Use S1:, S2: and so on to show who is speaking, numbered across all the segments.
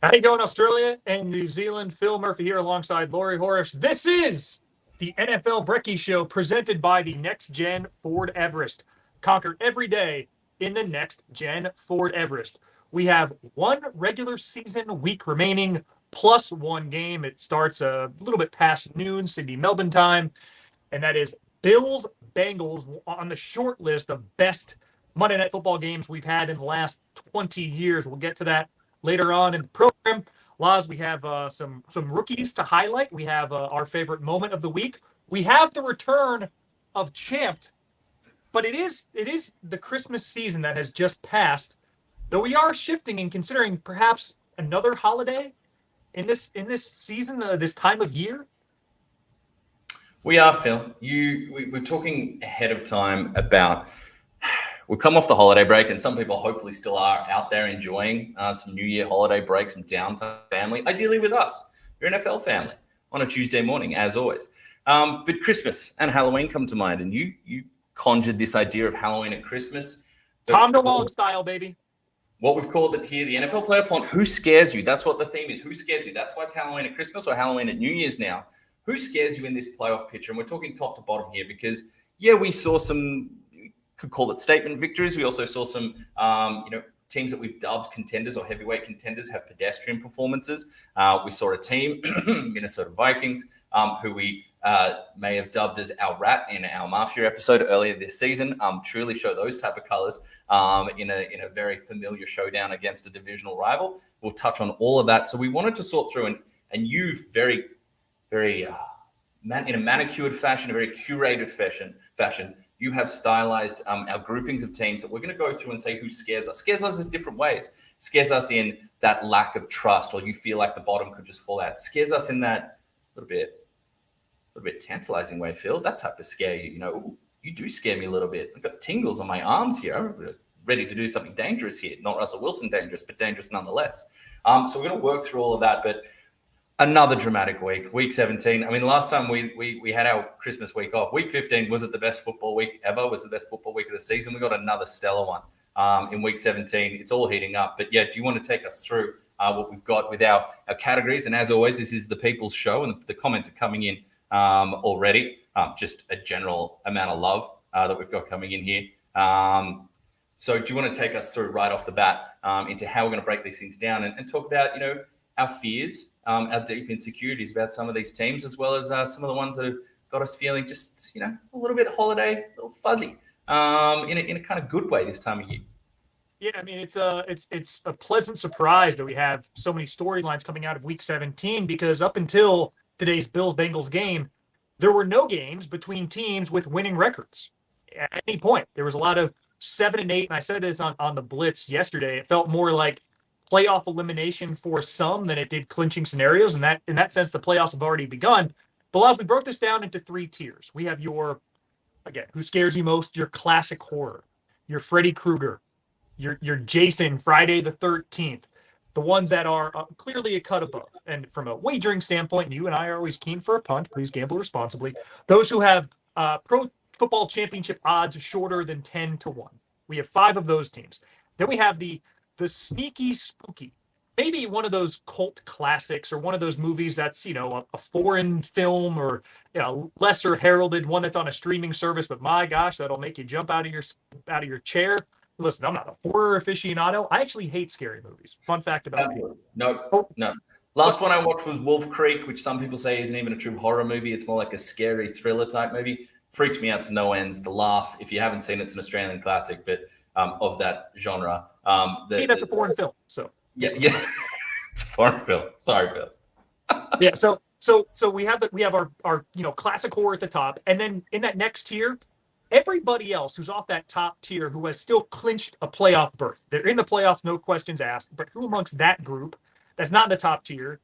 S1: How you going, Australia and New Zealand? Phil Murphy here alongside Laurie, Horesh. This is the NFL Brekkie Show presented by the Next Gen Ford Everest. Conquer every day in the Next Gen Ford Everest. We have one regular season week remaining, plus one game. It starts a little bit past noon, Sydney, Melbourne time, and that is Bills Bengals on the short list of best Monday Night Football games we've had in the last 20 years. We'll get to that later on in the program. Laz, we have some rookies to highlight. We have our favorite moment of the week. We have the return of Champed, but it is the Christmas season that has just passed. Though we are shifting and considering perhaps another holiday in this season, this time of year.
S2: We are, Phil. We're talking ahead of time about. We've come off the holiday break, and some people hopefully still are out there enjoying some New Year holiday break, some downtime family, ideally with us, your NFL family, on a Tuesday morning, as always. But Christmas and Halloween come to mind, and you conjured this idea of Halloween at Christmas.
S1: Tom DeLonge style, baby.
S2: What we've called it here, the NFL Playoff Hunt. Who scares you? That's what the theme is. Who scares you? That's why it's Halloween at Christmas or Halloween at New Year's now. Who scares you in this playoff picture? And we're talking top to bottom here because, yeah, we saw some, you could call it statement victories. We also saw some, teams that we've dubbed contenders or heavyweight contenders have pedestrian performances. We saw a team, Minnesota Vikings, who we may have dubbed as our rat in our Mafia episode earlier this season, truly show those type of colors in a very familiar showdown against a divisional rival. We'll touch on all of that. So we wanted to sort through, and you've very in a manicured fashion, a very curated fashion, you have stylized our groupings of teams that we're going to go through and say who scares us. Scares us in different ways. Scares us in that lack of trust, or you feel like the bottom could just fall out. Scares us in that little bit tantalizing way, Phil. That type of scare you. Ooh, you do scare me a little bit. I've got tingles on my arms here. I'm ready to do something dangerous here. Not Russell Wilson dangerous, but dangerous nonetheless. So we're going to work through all of that, but another dramatic week 17. I mean, last time we had our Christmas week off. Week 15, was it the best football week ever? Was it the best football week of the season? We got another stellar one in week 17. It's all heating up. But yeah, do you want to take us through what we've got with our categories? And as always, this is the people's show, and the comments are coming in already. Just a general amount of love that we've got coming in here. So do you want to take us through right off the bat into how we're going to break these things down and talk about, our fears, our deep insecurities about some of these teams, as well as some of the ones that have got us feeling just, a little bit holiday, a little fuzzy, in a kind of good way this time of year.
S1: Yeah, I mean, it's a pleasant surprise that we have so many storylines coming out of Week 17, because up until today's Bills-Bengals game, there were no games between teams with winning records at any point. There was a lot of 7-8, and I said this on the Blitz yesterday. It felt more like playoff elimination for some than it did clinching scenarios. And that, in that sense, the playoffs have already begun. But as we broke this down into three tiers, we have your, again, who scares you most, your classic horror, your Freddy Krueger, your Jason, Friday the 13th, the ones that are clearly a cut above. And from a wagering standpoint, you and I are always keen for a punt. Please gamble responsibly. Those who have pro football championship odds shorter than 10-1. We have 5 of those teams. Then we have the sneaky spooky, maybe one of those cult classics or one of those movies that's, a foreign film or, lesser heralded one that's on a streaming service, but my gosh, that'll make you jump out of your chair. Listen, I'm not a horror aficionado. I actually hate scary movies. Fun fact about me.
S2: No. Last one I watched was Wolf Creek, which some people say isn't even a true horror movie. It's more like a scary thriller type movie. Freaks me out to no ends. The Laugh, if you haven't seen it, it's an Australian classic, but of that genre.
S1: That's a foreign film. So
S2: yeah, it's a foreign film. Sorry, Phil.
S1: Yeah, so we have our classic horror at the top, and then in that next tier, everybody else who's off that top tier who has still clinched a playoff berth. They're in the playoffs, no questions asked. But who amongst that group that's not in the top tier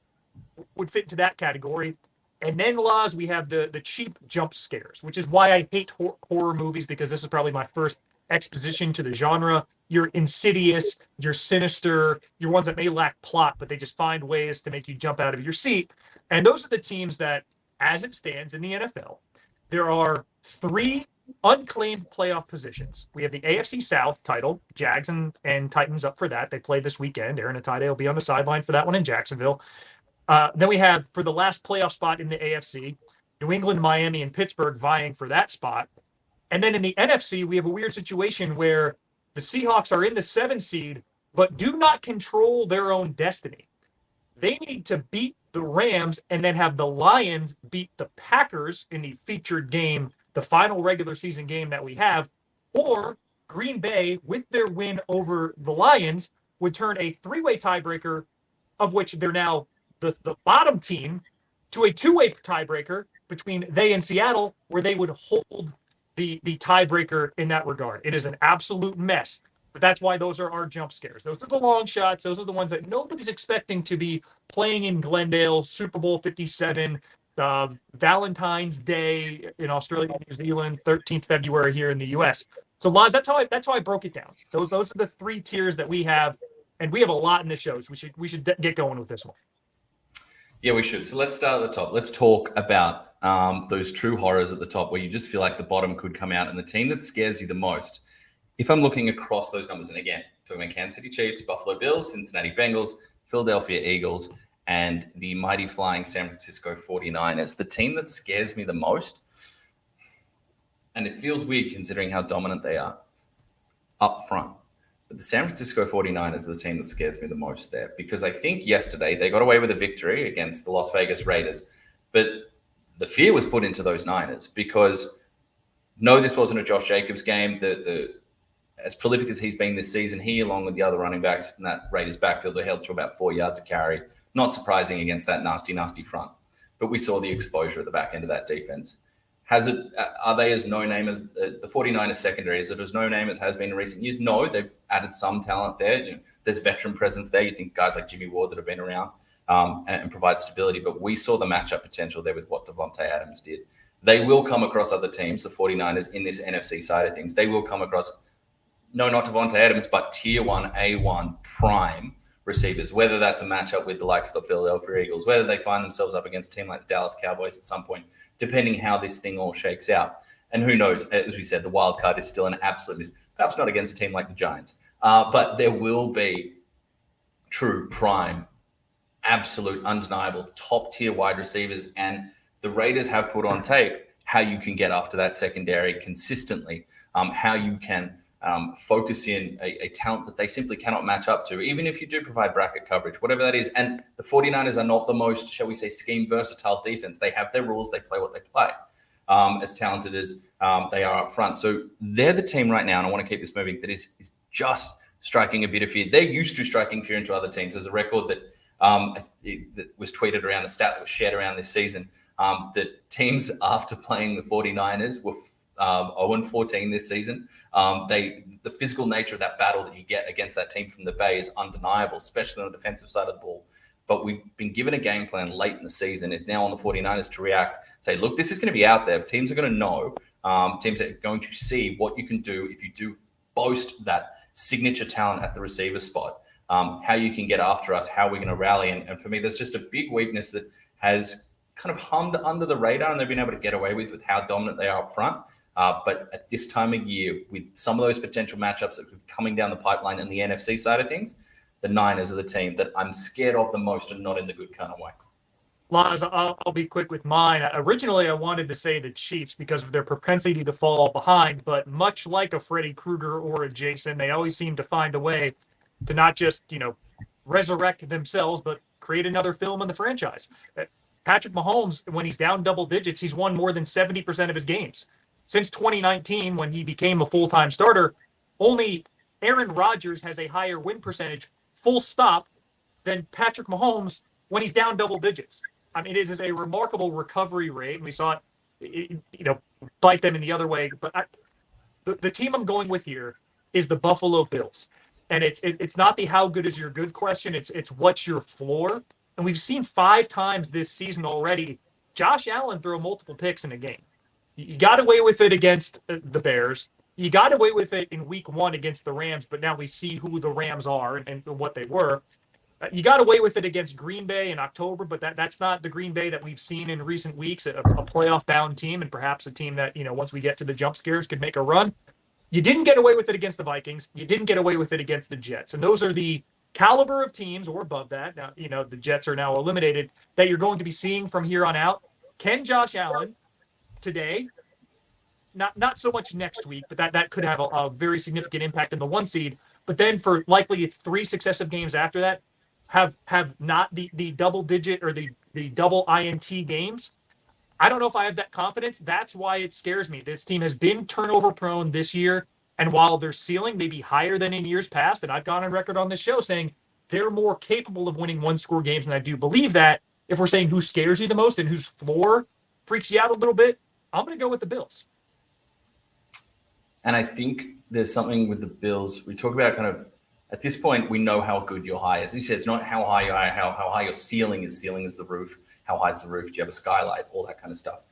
S1: would fit into that category? And then, Laz, we have the cheap jump scares, which is why I hate horror movies, because this is probably my first exposition to the genre. You're insidious, you're sinister, you're ones that may lack plot, but they just find ways to make you jump out of your seat. And those are the teams that, as it stands in the NFL, there are 3 unclaimed playoff positions. We have the AFC South title, Jags and Titans up for that. They play this weekend. Aaron Atide will be on the sideline for that one in Jacksonville. Then we have, for the last playoff spot in the AFC, New England, Miami, and Pittsburgh vying for that spot. And then in the NFC, we have a weird situation where the Seahawks are in the 7 seed, but do not control their own destiny. They need to beat the Rams and then have the Lions beat the Packers in the featured game, the final regular season game that we have, or Green Bay, with their win over the Lions, would turn a 3-way tiebreaker, of which they're now the bottom team, to a 2-way tiebreaker between they and Seattle, where they would hold the tiebreaker in that regard. It is an absolute mess. But that's why those are our jump scares. Those are the long shots. Those are the ones that nobody's expecting to be playing in Glendale, Super Bowl 57, Valentine's Day in Australia, New Zealand, 13th February here in the U.S. So, Laz, that's how I broke it down. Those are the 3 tiers that we have, and we have a lot in the shows. We should get going with this one.
S2: Yeah, we should. So let's start at the top. Let's talk about those true horrors at the top, where you just feel like the bottom could come out, and the team that scares you the most. If I'm looking across those numbers, and again, talking about Kansas City Chiefs, Buffalo Bills, Cincinnati Bengals, Philadelphia Eagles, and the mighty flying San Francisco 49ers, the team that scares me the most, and it feels weird considering how dominant they are up front, but the San Francisco 49ers are the team that scares me the most there, because I think yesterday they got away with a victory against the Las Vegas Raiders, but the fear was put into those Niners because, no, this wasn't a Josh Jacobs game. As prolific as he's been this season, he, along with the other running backs in that Raiders backfield, were held to about 4 yards a carry. Not surprising against that nasty, nasty front. But we saw the exposure at the back end of that defense. Are they as no-name as the 49ers secondary? Is it as no-name as has been in recent years? No, they've added some talent there. There's veteran presence there. You think guys like Jimmy Ward that have been around and provide stability. But we saw the matchup potential there with what Devontae Adams did. They will come across other teams, the 49ers, in this NFC side of things. They will come across, no, not Devontae Adams, but tier 1, A1 prime receivers, whether that's a matchup with the likes of the Philadelphia Eagles, whether they find themselves up against a team like the Dallas Cowboys at some point, depending how this thing all shakes out. And who knows, as we said, the wild card is still an absolute miss. Perhaps not against a team like the Giants, but there will be true prime, absolute, undeniable, top-tier wide receivers, and the Raiders have put on tape how you can get after that secondary consistently, how you can focus in a talent that they simply cannot match up to, even if you do provide bracket coverage, whatever that is. And the 49ers are not the most, shall we say, scheme versatile defense. They have their rules. They play what they play, as talented as they are up front. So they're the team right now, and I want to keep this moving, that is just striking a bit of fear. They're used to striking fear into other teams. There's a record that was tweeted around, a stat that was shared around this season, that teams after playing the 49ers were 0-14 this season. The physical nature of that battle that you get against that team from the Bay is undeniable, especially on the defensive side of the ball. But we've been given a game plan late in the season. It's now on the 49ers to react, say, look, this is going to be out there. Teams are going to know. Teams are going to see what you can do if you do boast that signature talent at the receiver spot, how you can get after us, how we're going to rally. And for me, there's just a big weakness that has kind of hummed under the radar, and they've been able to get away with how dominant they are up front. But at this time of year, with some of those potential matchups that are coming down the pipeline in the NFC side of things, the Niners are the team that I'm scared of the most, and not in the good kind of way.
S1: Laz, I'll be quick with mine. Originally, I wanted to say the Chiefs because of their propensity to fall behind, but much like a Freddy Krueger or a Jason, they always seem to find a way to not just, resurrect themselves, but create another film in the franchise. Patrick Mahomes, when he's down double digits, he's won more than 70% of his games. Since 2019, when he became a full-time starter, only Aaron Rodgers has a higher win percentage, full stop, than Patrick Mahomes when he's down double digits. I mean, it is a remarkable recovery rate, and we saw it, bite them in the other way. But the team I'm going with here is the Buffalo Bills. And it's not the how good is your good question. It's what's your floor. And we've seen 5 times this season already Josh Allen throw multiple picks in a game. You got away with it against the Bears. You got away with it in week 1 against the Rams, but now we see who the Rams are and what they were. You got away with it against Green Bay in October, but that's not the Green Bay that we've seen in recent weeks, a playoff-bound team and perhaps a team that, once we get to the jump scares, could make a run. You didn't get away with it against the Vikings. You didn't get away with it against the Jets. And those are the caliber of teams or above that. Now, the Jets are now eliminated that you're going to be seeing from here on out. Can Josh Allen today, not so much next week, but that could have a very significant impact in the 1 seed. But then for likely 3 successive games after that, have not the double digit or the double INT games. I don't know if I have that confidence. That's why it scares me. This team has been turnover prone this year. And while their ceiling may be higher than in years past, and I've gone on record on this show saying they're more capable of winning 1-score games, and I do believe that. If we're saying who scares you the most and whose floor freaks you out a little bit, I'm going to go with the Bills.
S2: And I think there's something with the Bills. We talk about kind of, at this point, we know how good your high is. As you said, it's not how high you are, how high your ceiling is. Ceiling is the roof. How high is the roof? Do you have a skylight? All that kind of stuff.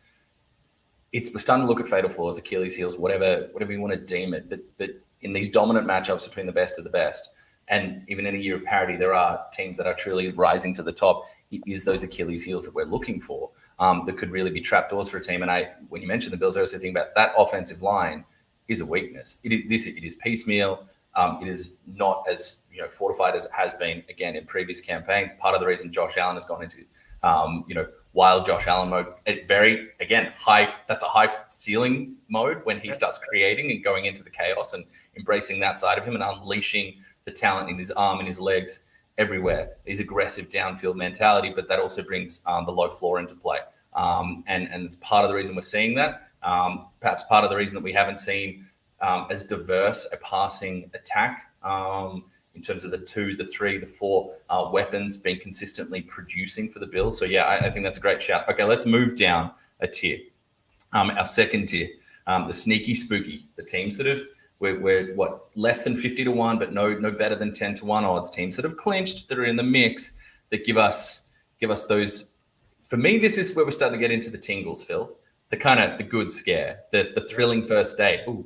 S2: We're starting to look at fatal flaws, Achilles heels, whatever you want to deem it. But in these dominant matchups between the best of the best, and even in a year of parity, there are teams that are truly rising to the top. It is those Achilles heels that we're looking for that could really be trapdoors for a team. And when you mentioned the Bills, I also think about that offensive line is a weakness. It is piecemeal. It is not as fortified as it has been again in previous campaigns. Part of the reason Josh Allen has gone into wild Josh Allen mode, high. That's a high ceiling mode when he starts creating and going into the chaos and embracing that side of him and unleashing the talent in his arm and his legs everywhere. His aggressive downfield mentality, but that also brings the low floor into play. And it's part of the reason we're seeing that. Perhaps part of the reason that we haven't seen as diverse a passing attack in terms of the 2, the 3, the 4 weapons being consistently producing for the Bills. So, yeah, I think that's a great shout. Okay, let's move down a tier. Our second tier, the sneaky spooky, the teams that have, we're less than 50-1, but no better than 10-1 odds. Teams that have clinched, that are in the mix, that give us those. For me, this is where we're starting to get into the tingles, Phil. The good scare, the thrilling first date. Ooh,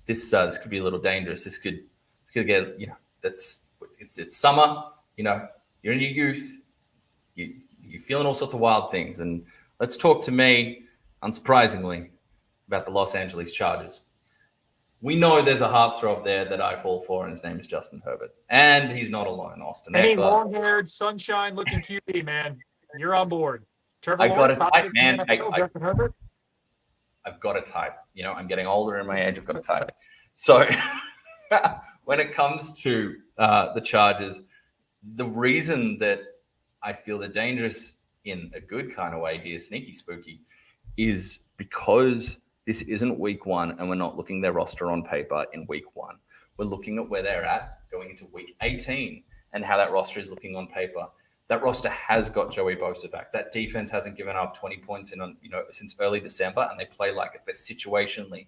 S2: this could be a little dangerous. This could get, it's summer, you're in your youth, you're feeling all sorts of wild things. And let's talk to me, unsurprisingly, about the Los Angeles Chargers. We know there's a heartthrob there that I fall for, and his name is Justin Herbert. And he's not alone, Austin
S1: Any
S2: Eckler.
S1: long-haired, sunshine-looking QB, man, you're on board. Trevor
S2: I got
S1: Lawrence,
S2: a type, man.
S1: Justin Herbert.
S2: I've got a type. I'm getting older in my age. I've got a type. So when it comes to the Chargers, the reason that I feel they're dangerous in a good kind of way here, sneaky spooky, is because this isn't week 1 and we're not looking their roster on paper in week 1. We're looking at where they're at going into week 18 and how that roster is looking on paper. That roster has got Joey Bosa back. That defense hasn't given up 20 points since early December, and they play like it. They're situationally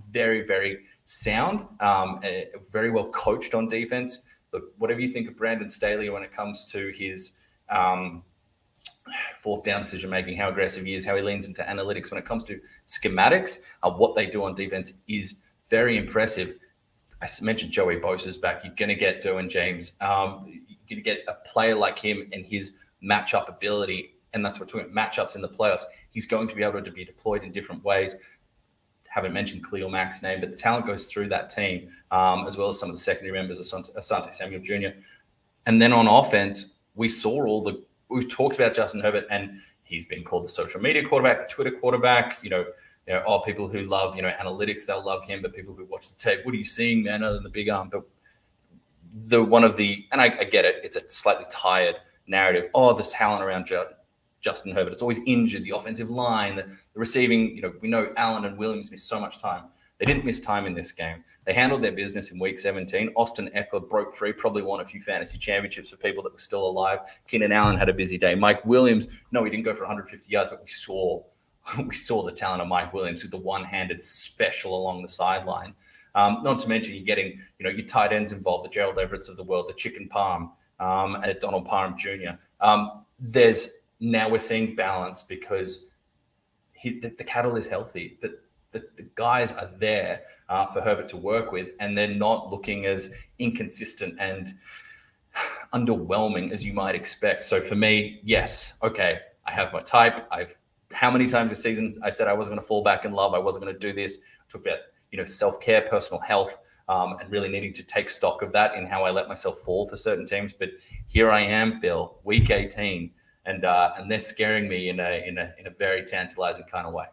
S2: very, very sound, very well coached on defense. Look, whatever you think of Brandon Staley when it comes to his fourth down decision making, how aggressive he is, how he leans into analytics. When it comes to schematics, what they do on defense is very impressive. I mentioned Joey Bosa's back. You're going to get Derwin James. You're going to get a player like him and his matchup ability, and that's what we're talking about, matchups in the playoffs. He's going to be able to be deployed in different ways. Haven't mentioned Khalil Mack's name, but the talent goes through that team, as well as some of the secondary members, Asante Samuel Jr. And then on offense, we've talked about Justin Herbert, and he's been called the social media quarterback, the Twitter quarterback. People who love analytics, they'll love him. But people who watch the tape, what are you seeing, man, other than the big arm? But and I get it, it's a slightly tired narrative. Oh, the talent around Justin Herbert. It's always injured, the offensive line, the receiving. We know Allen and Williams missed so much time. They didn't miss time in this game. They handled their business in week 17. Austin Eckler broke free, probably won a few fantasy championships for people that were still alive. Keenan Allen had a busy day. Mike Williams, no, he didn't go for 150 yards, but we saw the talent of Mike Williams with the one-handed special along the sideline. Not to mention you're getting, your tight ends involved, the Gerald Everetts of the world, the Chicken Palm, Donald Parham Jr. Now we're seeing balance because the cattle is healthy. The guys are there for Herbert to work with, and they're not looking as inconsistent and underwhelming as you might expect. So for me, yes, okay, I have my type. How many times this season I said I wasn't going to fall back in love. I wasn't going to do this. I talked about, self-care, personal health, and really needing to take stock of that in how I let myself fall for certain teams. But here I am, Phil, week 18, and they're scaring me in a very tantalizing kind of way.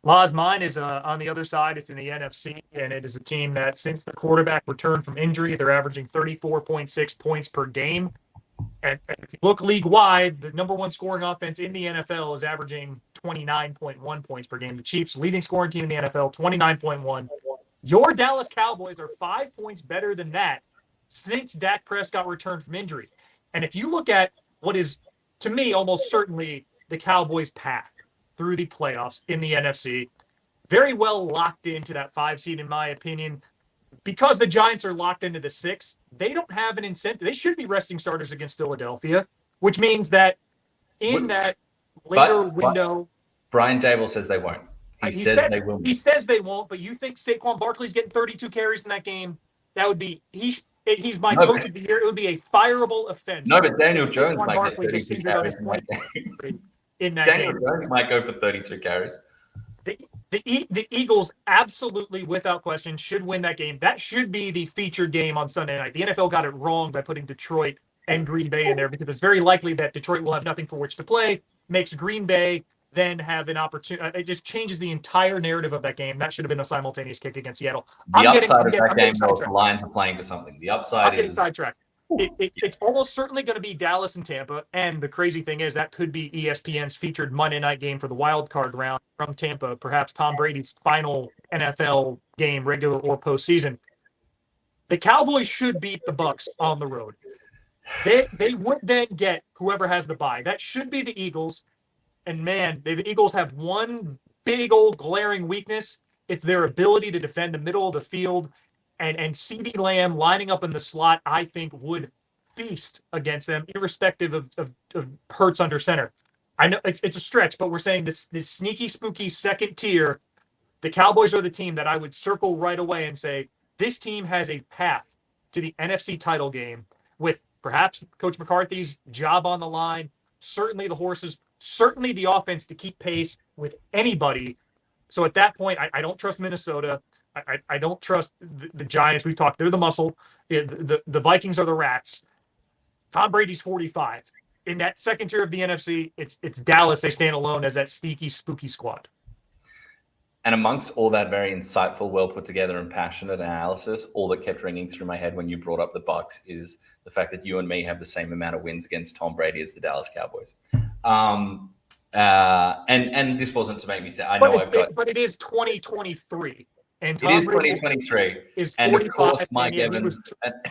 S1: Laz, mine is on the other side. It's in the NFC, and it is a team that since the quarterback returned from injury, they're averaging 34.6 points per game. And if you look league-wide, the number one scoring offense in the NFL is averaging 29.1 points per game. The Chiefs, leading scoring team in the NFL, 29.1. Your Dallas Cowboys are 5 points better than that since Dak Prescott returned from injury. And if you look at what is, to me, almost certainly the Cowboys' path through the playoffs in the NFC, very well locked into that 5 seed, in my opinion. Because the Giants are locked into the 6, they don't have an incentive. They should be resting starters against Philadelphia, which means that in that later window.
S2: Brian Dable says they won't. He says they will.
S1: He says they won't, but you think Saquon Barkley's getting 32 carries in that game? That would be he's my coach of the year. It would be a fireable offense.
S2: No, but Daniel Jones might get 32 carries in that game. Daniel Jones might go for 32 carries.
S1: The Eagles absolutely, without question, should win that game. That should be the featured game on Sunday night. The NFL got it wrong by putting Detroit and Green Bay in there because it's very likely that Detroit will have nothing for which to play, makes Green Bay then have an opportunity. It just changes the entire narrative of that game. That should have been a simultaneous kick against Seattle.
S2: The upside of that game, though, the Lions are playing for something. The upside is
S1: sidetracked. It's almost certainly going to be Dallas and Tampa. And the crazy thing is that could be ESPN's featured Monday night game for the wild card round from Tampa, perhaps Tom Brady's final NFL game, regular or postseason. The Cowboys should beat the Bucs on the road. They would then get whoever has the bye. That should be the Eagles. And man, the Eagles have one big old glaring weakness. It's their ability to defend the middle of the field. And CeeDee Lamb lining up in the slot, I think, would feast against them, irrespective of Hurts under center. I know it's a stretch, but we're saying this sneaky, spooky second tier, the Cowboys are the team that I would circle right away and say, this team has a path to the NFC title game with perhaps Coach McCarthy's job on the line, certainly the horses, certainly the offense to keep pace with anybody. So at that point, I don't trust Minnesota. I don't trust the Giants. We've talked. They're the muscle. The Vikings are the rats. Tom Brady's 45. In that second tier of the NFC, it's Dallas. They stand alone as that sneaky, spooky squad.
S2: And amongst all that very insightful, well put together and passionate analysis, all that kept ringing through my head when you brought up the Bucs is the fact that you and me have the same amount of wins against Tom Brady as the Dallas Cowboys. And this wasn't to make me say,
S1: but it is 2023. And Tom
S2: it is
S1: Brady
S2: 2023.
S1: Is 45,
S2: and of course, Mike Evans.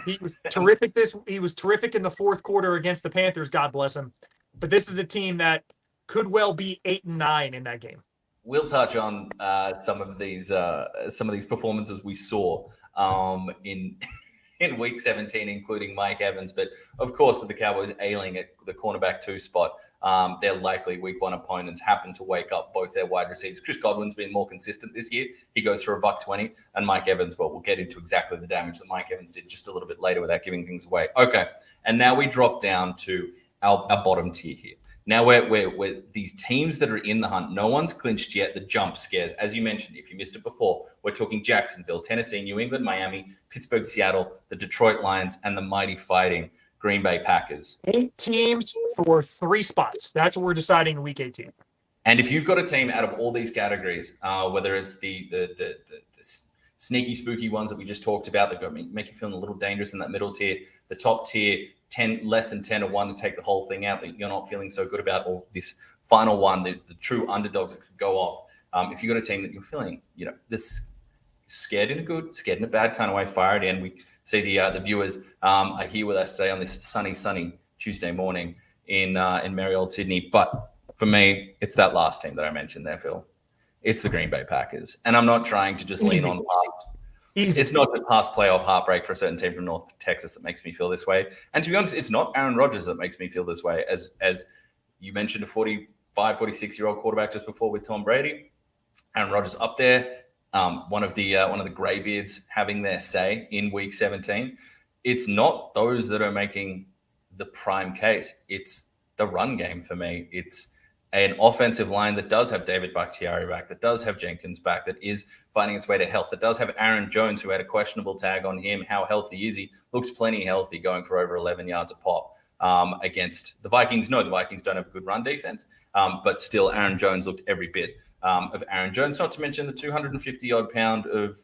S1: He was terrific. He was terrific in the fourth quarter against the Panthers. God bless him. But this is a team that could well be 8-9 in that game.
S2: We'll touch on some of these performances we saw in week 17, including Mike Evans. But of course, with the Cowboys ailing at the cornerback 2 spot, their likely week 1 opponents happen to wake up both their wide receivers. Chris Godwin's been more consistent this year. He goes for $120, and Mike Evans, well, we'll get into exactly the damage that Mike Evans did just a little bit later without giving things away. Okay, and now we drop down to our bottom tier here. Now we're these teams that are in the hunt. No one's clinched yet. The jump scares, as you mentioned, if you missed it before, we're talking Jacksonville, Tennessee, New England, Miami, Pittsburgh, Seattle, the Detroit Lions, and the mighty fighting Green Bay Packers. 8
S1: teams for 3 spots. That's what we're deciding in week 18.
S2: And if you've got a team out of all these categories, whether it's the sneaky, spooky ones that we just talked about that make you feel a little dangerous in that middle tier, the top tier, 10 less than 10 or 1 to take the whole thing out that you're not feeling so good about, or this final one, the true underdogs that could go off. If you've got a team that you're feeling, this scared in a good, scared in a bad kind of way, fire it in. We see the viewers are here with us today on this sunny Tuesday morning in merry old Sydney. But for me, it's that last team that I mentioned there, Phil. It's the Green Bay Packers. And I'm not trying to just lean on past. It's not the past playoff heartbreak for a certain team from North Texas that makes me feel this way. And to be honest, it's not Aaron Rodgers that makes me feel this way. As you mentioned, a 45, 46-year-old quarterback just before with Tom Brady. Aaron Rodgers up there, one of the graybeards having their say in week 17. it's not those that are making the prime case. It's the run game for me. It's an offensive line that does have David Bakhtiari back, that does have Jenkins back, that is finding its way to health, that does have Aaron Jones, who had a questionable tag on him. How healthy is he? Looks plenty healthy, going for over 11 yards a pop against the Vikings. No, the Vikings don't have a good run defense, but still Aaron Jones looked every bit of Aaron Jones, not to mention the 250-odd pound of,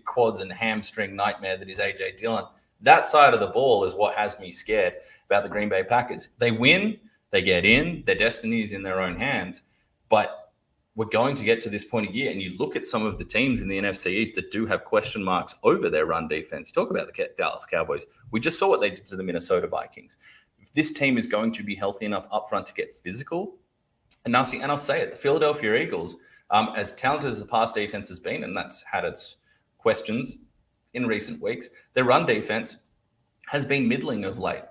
S2: quads and hamstring nightmare that is A.J. Dillon. That side of the ball is what has me scared about the Green Bay Packers. They win, they get in, their destiny is in their own hands. But we're going to get to this point of year, and you look at some of the teams in the NFC East that do have question marks over their run defense. Talk about the Dallas Cowboys. We just saw what they did to the Minnesota Vikings. If this team is going to be healthy enough up front to get physical, and I'll say it, the Philadelphia Eagles, as talented as the past defense has been, and that's had its questions in recent weeks, their run defense has been middling of late.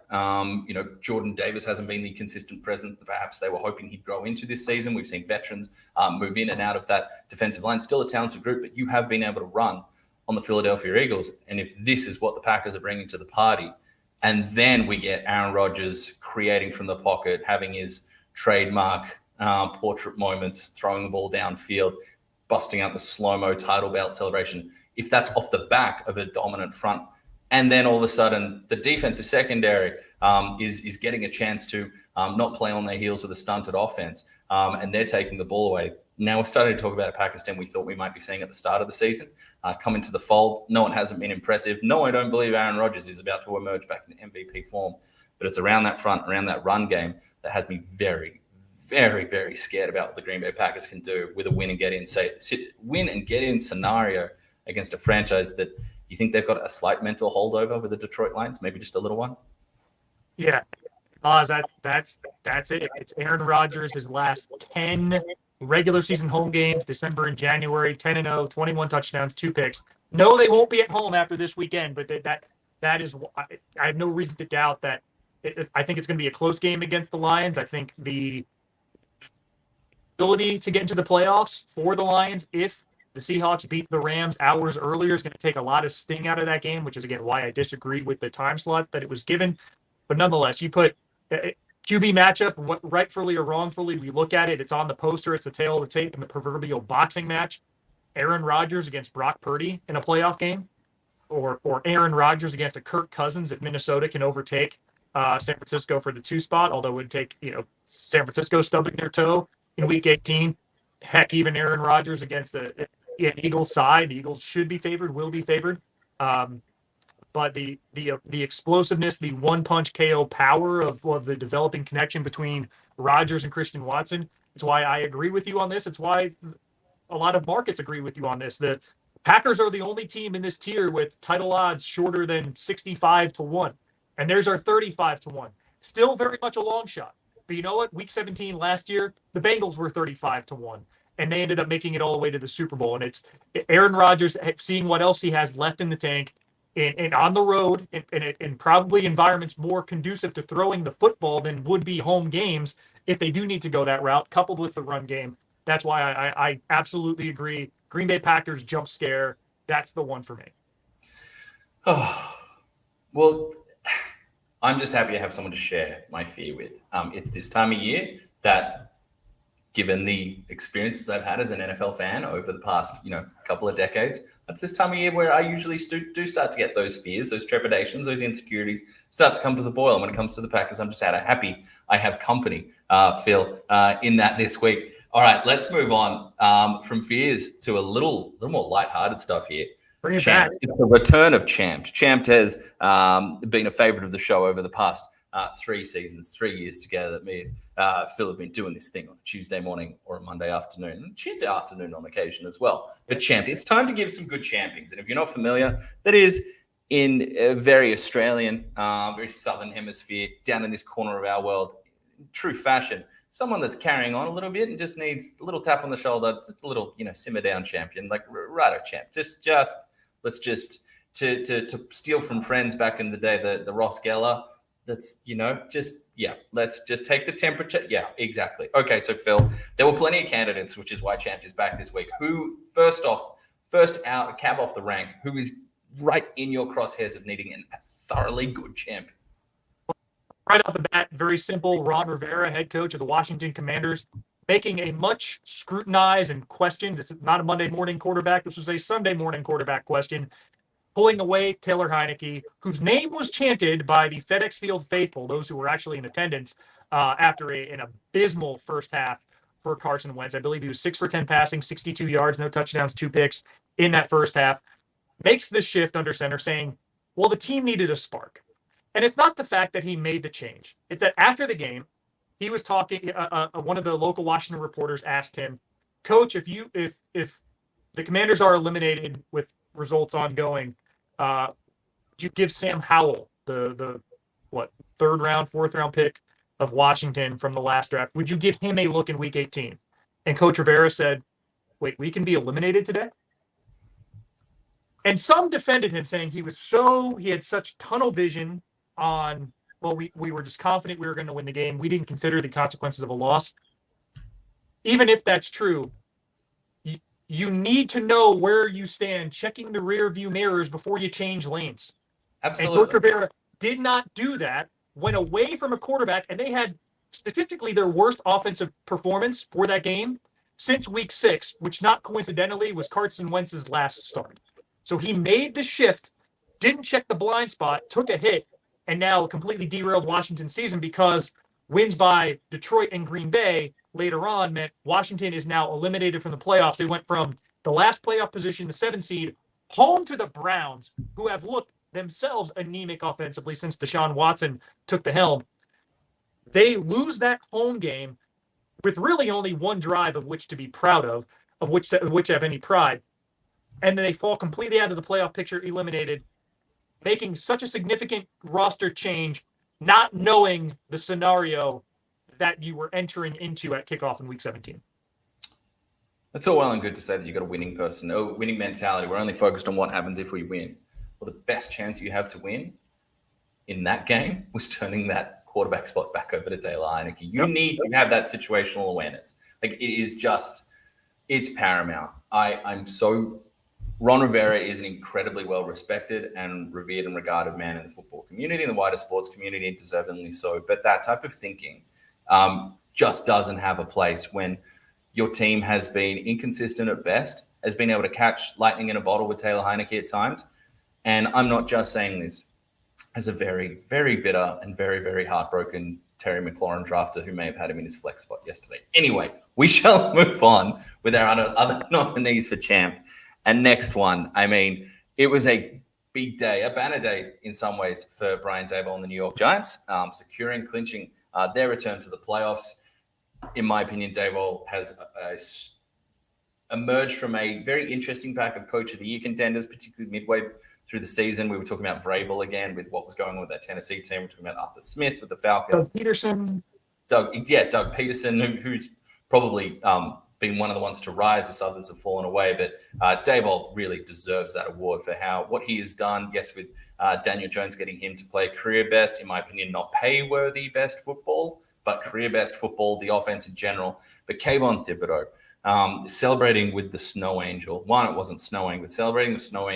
S2: Jordan Davis hasn't been the consistent presence that perhaps they were hoping he'd grow into this season. We've seen veterans move in and out of that defensive line. Still a talented group, but you have been able to run on the Philadelphia Eagles. And if this is what the Packers are bringing to the party, and then we get Aaron Rodgers creating from the pocket, having his trademark portrait moments, throwing the ball downfield, busting out the slow-mo title belt celebration, if that's off the back of a dominant front, and then all of a sudden the defensive secondary is getting a chance to not play on their heels with a stunted offense, and they're taking the ball away. Now we're starting to talk about a Packers team we thought we might be seeing at the start of the season come into the fold. No, it hasn't been impressive. No, I don't believe Aaron Rodgers is about to emerge back in MVP form, but it's around that front, around that run game that has me very, very, very scared about what the Green Bay Packers can do with a win and get in scenario against a franchise that you think they've got a slight mental holdover with the Detroit Lions, maybe just a little one.
S1: Yeah, that's it. It's Aaron Rodgers, his last 10 regular season home games, December and January, 10-0, 21 touchdowns, 2 picks. No, they won't be at home after this weekend, but that is, I have no reason to doubt that. I think it's going to be a close game against the Lions. I think the ability to get into the playoffs for the Lions, if the Seahawks beat the Rams hours earlier, is going to take a lot of sting out of that game, which is, again, why I disagree with the time slot that it was given. But nonetheless, you put QB matchup, rightfully or wrongfully, we look at it, it's on the poster, it's the tail of the tape in the proverbial boxing match. Aaron Rodgers against Brock Purdy in a playoff game, or Aaron Rodgers against a Kirk Cousins if Minnesota can overtake San Francisco for the 2 spot, although it would take San Francisco stubbing their toe in Week 18. Heck, even Aaron Rodgers against an Eagles side. The Eagles should be favored, will be favored. But the explosiveness, the one-punch KO power of the developing connection between Rodgers and Christian Watson, it's why I agree with you on this. It's why a lot of markets agree with you on this. The Packers are the only team in this tier with title odds shorter than 65-1. And there's our 35-1. Still very much a long shot. But you know what? Week 17 last year, the Bengals were 35-1. And they ended up making it all the way to the Super Bowl. And it's Aaron Rodgers seeing what else he has left in the tank and on the road and probably environments more conducive to throwing the football than would be home games if they do need to go that route, coupled with the run game. That's why I absolutely agree. Green Bay Packers jump scare. That's the one for me.
S2: Oh, well, I'm just happy to have someone to share my fear with. It's this time of year that, given the experiences I've had as an NFL fan over the past, couple of decades, that's this time of year where I usually do start to get those fears, those trepidations, those insecurities start to come to the boil. And when it comes to the Packers, I'm just happy I have company, Phil, in that this week. All right, let's move on from fears to a little more lighthearted stuff here.
S1: Bring it back.
S2: It's the return of Champ. Champ has been a favorite of the show over the past 3 seasons, 3 years together that me and Phil have been doing this thing on a Tuesday morning or a Monday afternoon, and Tuesday afternoon on occasion as well. But Champ, it's time to give some good champings. And if you're not familiar, that is in a very Australian, very Southern hemisphere, down in this corner of our world, in true fashion, someone that's carrying on a little bit and just needs a little tap on the shoulder, just a little, simmer down champion, like righto champ. Let's just to steal from Friends back in the day, the Ross Geller. That's, let's just take the temperature. Yeah, exactly. Okay, so Phil, there were plenty of candidates, which is why Champ is back this week. Who, first out, cab off the rank, who is right in your crosshairs of needing a thoroughly good champion.
S1: Right off the bat, very simple. Ron Rivera, head coach of the Washington Commanders, making a much scrutinized and questioned. This is not a Monday morning quarterback. This was a Sunday morning quarterback question. Pulling away Taylor Heineke, whose name was chanted by the FedEx Field faithful, those who were actually in attendance, after an abysmal first half for Carson Wentz. I believe he was 6 for 10 passing, 62 yards, no touchdowns, 2 picks in that first half. Makes the shift under center saying, well, the team needed a spark. And it's not the fact that he made the change. It's that after the game, he was talking, one of the local Washington reporters asked him, Coach, if the Commanders are eliminated with results ongoing, you give Sam Howell the third round, fourth round pick of Washington from the last draft. Would you give him a look in week 18? And Coach Rivera said, wait, we can be eliminated today? And some defended him, saying he had such tunnel vision on, well, we were just confident we were going to win the game. We didn't consider the consequences of a loss. Even if that's true, you need to know where you stand, checking the rear view mirrors before you change lanes.
S2: Absolutely.
S1: And Coach Rivera did not do that, went away from a quarterback, and they had statistically their worst offensive performance for that game since week 6, which not coincidentally was Carson Wentz's last start. So he made the shift, didn't check the blind spot, took a hit, and now completely derailed Washington's season because wins by Detroit and Green Bay later on meant Washington is now eliminated from the playoffs. They went from the last playoff position, the 7 seed, home to the Browns, who have looked themselves anemic offensively since Deshaun Watson took the helm. They lose that home game with really only one drive of which to be proud of which to have any pride. And then they fall completely out of the playoff picture, eliminated, making such a significant roster change, not knowing the scenario that you were entering into at kickoff in week 17.
S2: That's all well and good to say that you've got a winning winning mentality. We're only focused on what happens if we win. Well, the best chance you have to win in that game was turning that quarterback spot back over to Taylor Heineke. You need to have that situational awareness. Like, it is just, it's paramount. Ron Rivera is an incredibly well-respected and revered and regarded man in the football community and the wider sports community, and deservedly so. But that type of thinking just doesn't have a place when your team has been inconsistent at best, has been able to catch lightning in a bottle with Taylor Heineke at times. And I'm not just saying this as a very, very bitter and very, very heartbroken Terry McLaurin drafter who may have had him in his flex spot yesterday. Anyway, we shall move on with our other nominees for champ. And next one, I mean, it was a big day, a banner day in some ways for Brian Daboll and the New York Giants, clinching their return to the playoffs. In my opinion, Daboll has emerged from a very interesting pack of Coach of the Year contenders, particularly midway through the season. We were talking about Vrabel again with what was going on with that Tennessee team. We're talking about Arthur Smith with the Falcons. Doug Peterson, who's probably been one of the ones to rise as others have fallen away. But Daboll really deserves that award for what he has done. Yes, with Daniel Jones getting him to play career best, in my opinion, not pay-worthy best football, but career best football, the offense in general. But Kayvon Thibodeau, celebrating with the Snow Angel. One, it wasn't snowing, but celebrating the Snow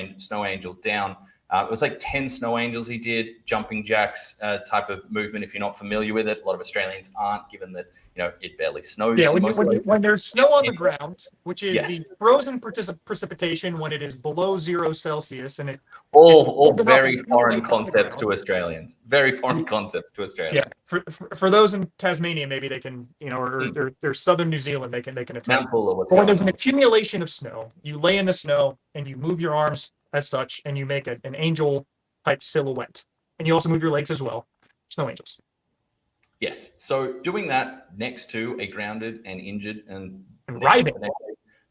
S2: Angel down. It was like 10 Snow Angels he did, jumping jacks type of movement. If you're not familiar with it, a lot of Australians aren't, given that it barely snows.
S1: Yeah, when there's snow on the ground, which is the frozen precipitation when it is below 0 Celsius, and
S2: all very foreign concepts to Australians. Very foreign concepts to Australians.
S1: Yeah, for those in Tasmania, maybe they can, or southern New Zealand, they can attest. When there's an accumulation of snow, you lay in the snow and you move your arms as such, and you make an angel type silhouette, and you also move your legs as well. Snow angels.
S2: Yes. So doing that next to a grounded and injured and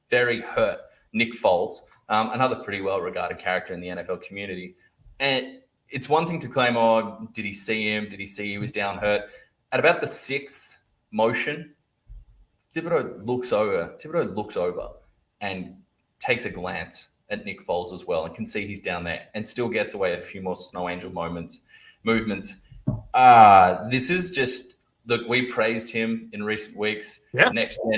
S2: very hurt Nick Foles, another pretty well-regarded character in the NFL community. And it's one thing to claim, oh, did he see him? Did he see he was down hurt? At about the 6th motion, Thibodeau looks over and takes a glance at Nick Foles as well, and can see he's down there, and still gets away a few more Snow Angel movements. This is just look, we praised him in recent weeks.
S1: Yeah.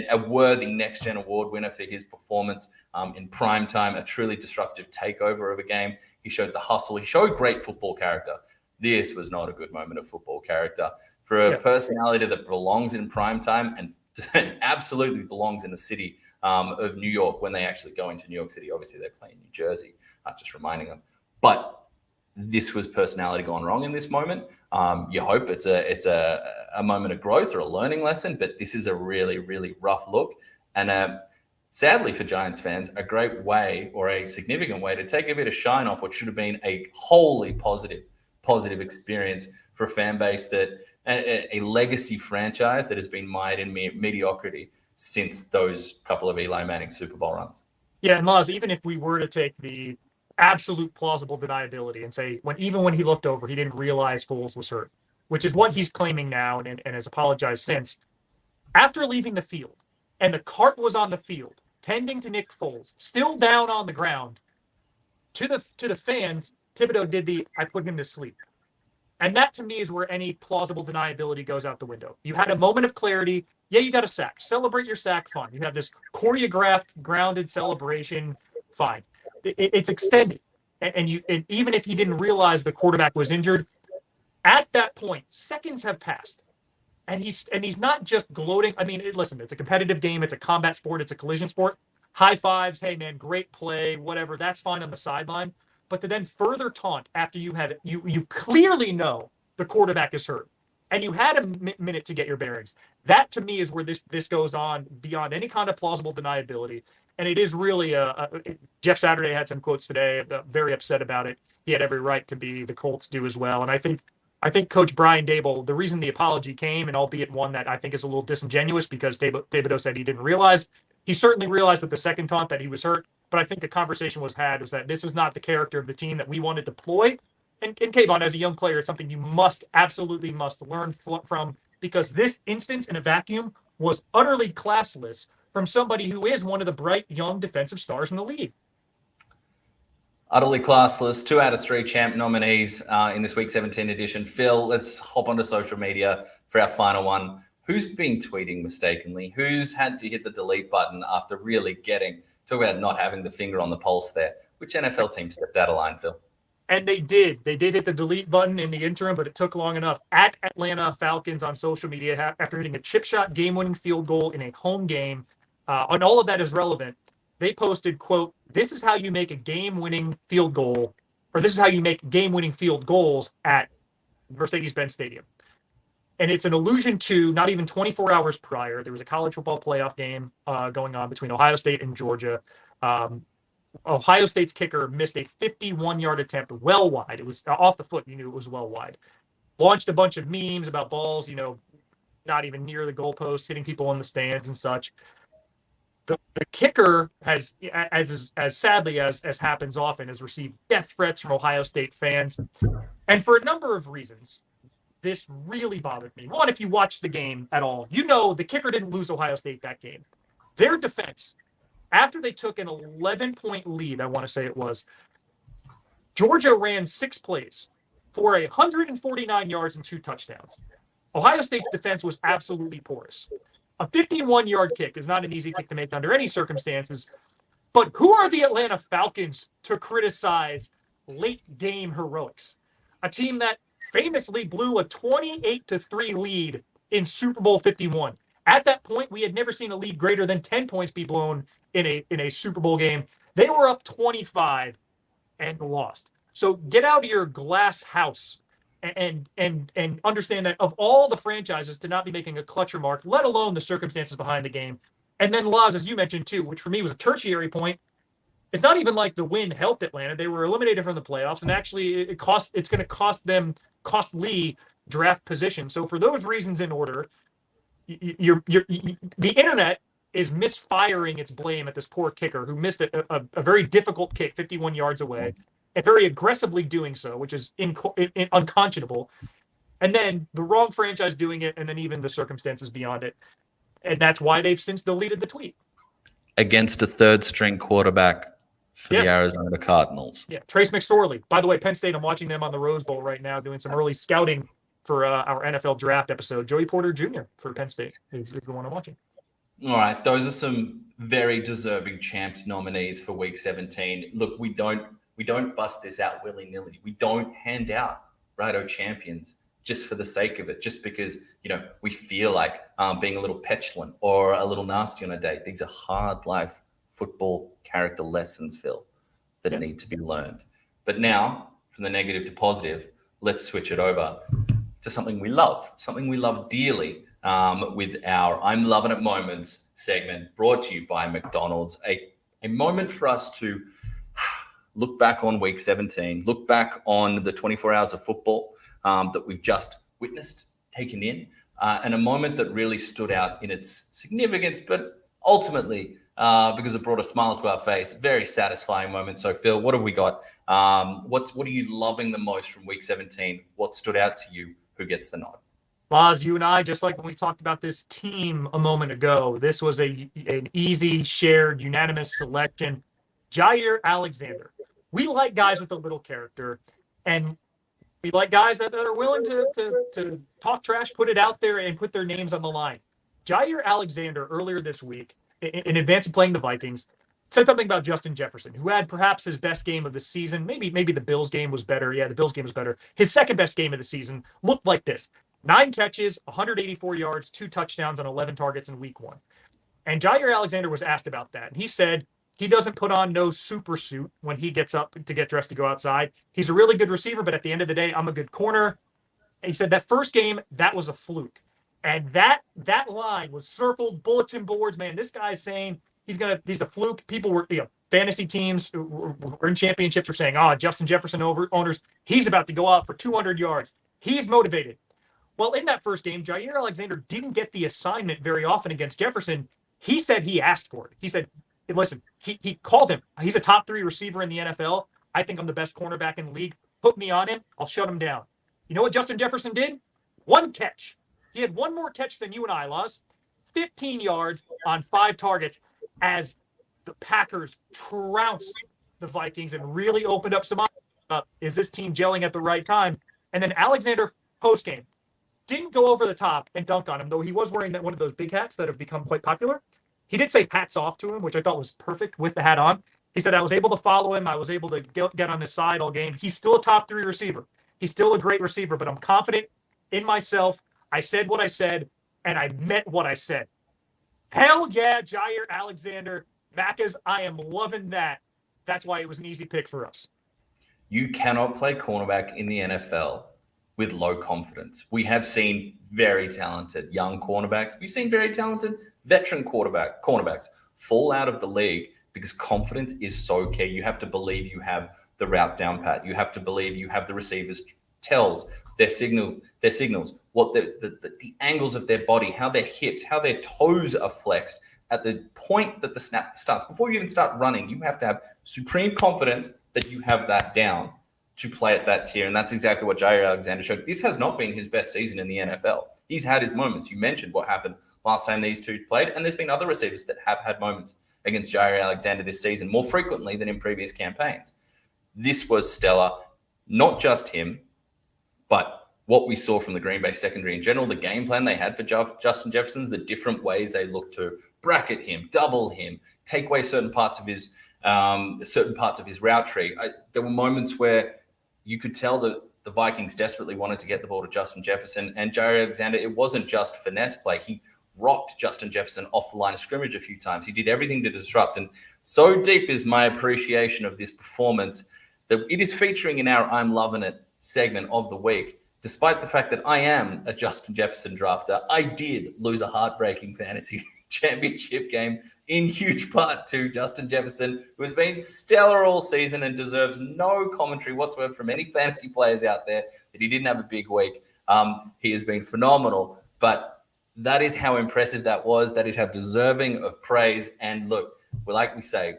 S2: A worthy next gen award winner for his performance in prime time, a truly disruptive takeover of a game. He showed the hustle. He showed great football character. This was not a good moment of football character for a personality that belongs in prime time and absolutely belongs in the city of New York when they actually go into New York City. Obviously, they play in New Jersey, just reminding them. But this was personality gone wrong in this moment. You hope it's a moment of growth or a learning lesson, but this is a really, really rough look. And sadly for Giants fans, a great way or a significant way to take a bit of shine off what should have been a wholly positive experience for a fan base that a legacy franchise that has been mired in mediocrity since those couple of Eli Manning Super Bowl runs.
S1: Yeah, and Laz, even if we were to take the absolute plausible deniability and say even when he looked over, he didn't realize Foles was hurt, which is what he's claiming now and has apologized since. After leaving the field, and the cart was on the field, tending to Nick Foles, still down on the ground, to the fans, Thibodeau did I put him to sleep. And that, to me, is where any plausible deniability goes out the window. You had a moment of clarity. Yeah, you got a sack. Celebrate your sack, fine. You have this choreographed, grounded celebration, fine. It's extended. And even if you didn't realize the quarterback was injured, at that point, seconds have passed. And he's not just gloating. I mean, listen, it's a competitive game. It's a combat sport. It's a collision sport. High fives. Hey, man, great play, whatever. That's fine on the sideline. But to then further taunt after you clearly know the quarterback is hurt and you had a minute to get your bearings. That, to me, is where this goes on beyond any kind of plausible deniability. And it is really Jeff Saturday had some quotes today, very upset about it. He had every right to be. The Colts do as well. And I think Coach Brian Daboll, the reason the apology came, and albeit one that I think is a little disingenuous because Thibodeau said he didn't realize. He certainly realized with the second taunt that he was hurt. But I think the conversation was that this is not the character of the team that we want to deploy. And Kayvon, as a young player, it's something you absolutely must learn from, because this instance in a vacuum was utterly classless from somebody who is one of the bright young defensive stars in the league.
S2: Utterly classless. 2 out of 3 champ nominees in this week 17 edition. Phil, let's hop onto social media for our final one. Who's been tweeting mistakenly? Who's had to hit the delete button after really talk about not having the finger on the pulse there? Which NFL team stepped out of line, Phil?
S1: And they did hit the delete button in the interim, but it took long enough. At Atlanta Falcons on social media, after hitting a chip shot game-winning field goal in a home game, and all of that is relevant, they posted, quote, "This is how you make a game-winning field goal, or this is how you make game-winning field goals at Mercedes-Benz Stadium." And it's an allusion to not even 24 hours prior, there was a college football playoff game going on between Ohio State and Georgia. Ohio State's kicker missed a 51-yard attempt well wide. It was off the foot. You knew it was well wide. Launched a bunch of memes about balls, not even near the goalpost, hitting people in the stands and such. The kicker has, as sadly as happens often, has received death threats from Ohio State fans. And for a number of reasons, this really bothered me. One, if you watched the game at all, the kicker didn't lose Ohio State that game. Their defense, after they took an 11-point lead, I want to say it was, Georgia ran 6 plays for 149 yards and 2 touchdowns. Ohio State's defense was absolutely porous. A 51-yard kick is not an easy kick to make under any circumstances. But who are the Atlanta Falcons to criticize late-game heroics? A team that famously blew a 28-3 lead in Super Bowl 51. At that point, we had never seen a lead greater than 10 points be blown in a Super Bowl game. They were up 25 and lost. So get out of your glass house and understand that of all the franchises to not be making a clutch remark, let alone the circumstances behind the game. And then Laz, as you mentioned too, which for me was a tertiary point, it's not even like the win helped Atlanta. They were eliminated from the playoffs, and actually it's going to cost them costly draft position. So for those reasons in order, the internet is misfiring its blame at this poor kicker who missed a very difficult kick 51 yards away, and very aggressively doing so, which is unconscionable. And then the wrong franchise doing it, and then even the circumstances beyond it. And that's why they've since deleted the tweet.
S2: Against a third-string quarterback for the Arizona Cardinals.
S1: Yeah, Trace McSorley. By the way, Penn State, I'm watching them on the Rose Bowl right now, doing some early scouting for our NFL draft episode. Joey Porter Jr. for Penn State is the one I'm watching.
S2: All right, those are some very deserving champs nominees for Week 17. Look, we don't bust this out willy-nilly. We don't hand out righto champions just for the sake of it, just because, we feel like being a little petulant or a little nasty on a day. These are hard life football character lessons, Phil, that need to be learned. But now, from the negative to positive, let's switch it over to something we love dearly, with our I'm Loving It Moments segment, brought to you by McDonald's. A moment for us to look back on Week 17, look back on the 24 hours of football that we've just witnessed, taken in, and a moment that really stood out in its significance, but ultimately, because it brought a smile to our face, very satisfying moment. So, Phil, what have we got? What are you loving the most from Week 17? What stood out to you? Who gets the nod?
S1: Laz, you and I, just like when we talked about this team a moment ago, this was an easy, shared, unanimous selection. Jaire Alexander. We like guys with a little character, and we like guys that are willing to talk trash, put it out there, and put their names on the line. Jaire Alexander, earlier this week, in advance of playing the Vikings, said something about Justin Jefferson, who had perhaps his best game of the season. Maybe the Bills game was better. Yeah, the Bills game was better. His second best game of the season looked like this. 9 catches, 184 yards, 2 touchdowns on 11 targets in week 1. And Jaire Alexander was asked about that. And he said he doesn't put on no super suit when he gets up to get dressed to go outside. He's a really good receiver, but at the end of the day, I'm a good corner. And he said that first game, that was a fluke. And that line was circled, bulletin boards. Man, this guy's saying he's a fluke. People were, fantasy teams who were in championships were saying, Justin Jefferson owners, he's about to go out for 200 yards. He's motivated. Well, in that first game, Jaire Alexander didn't get the assignment very often against Jefferson. He said he asked for it. He said, listen, he called him. He's a top 3 receiver in the NFL. I think I'm the best cornerback in the league. Put me on him. I'll shut him down. You know what Justin Jefferson did? 1 catch. He had 1 more catch than you and I, Laz. 15 yards on 5 targets as the Packers trounced the Vikings and really opened up some eyes. Is this team gelling at the right time? And then Alexander, postgame, didn't go over the top and dunk on him, though he was wearing one of those big hats that have become quite popular. He did say hats off to him, which I thought was perfect with the hat on. He said, I was able to follow him. I was able to get on his side all game. He's still a top 3 receiver. He's still a great receiver, but I'm confident in myself. I said what I said, and I meant what I said. Hell yeah, Jaire Alexander. Macca's, I am loving that. That's why it was an easy pick for us.
S2: You cannot play cornerback in the NFL with low confidence. We have seen very talented young cornerbacks. We've seen very talented veteran cornerbacks fall out of the league because confidence is so key. You have to believe you have the route down pat. You have to believe you have the receivers tells, their signals, what the angles of their body, how their hips, how their toes are flexed at the point that the snap starts. Before you even start running, you have to have supreme confidence that you have that down to play at that tier. And that's exactly what Jaire Alexander showed. This has not been his best season in the NFL. He's had his moments. You mentioned what happened last time these two played, and there's been other receivers that have had moments against Jaire Alexander this season, more frequently than in previous campaigns. This was stellar. Not just him, but what we saw from the Green Bay secondary in general, the game plan they had for Justin Jefferson, the different ways they looked to bracket him, double him, take away certain parts of his route tree. There were moments where you could tell that the Vikings desperately wanted to get the ball to Justin Jefferson, and Jaire Alexander, it wasn't just finesse play. He rocked Justin Jefferson off the line of scrimmage a few times. He did everything to disrupt. And so deep is my appreciation of this performance that it is featuring in our I'm Loving It segment of the week. Despite the fact that I am a Justin Jefferson drafter, I did lose a heartbreaking fantasy championship game in huge part to Justin Jefferson, who has been stellar all season and deserves no commentary whatsoever from any fantasy players out there that he didn't have a big week. He has been phenomenal, but that is how impressive that was. That is how deserving of praise. And look, well, like we say,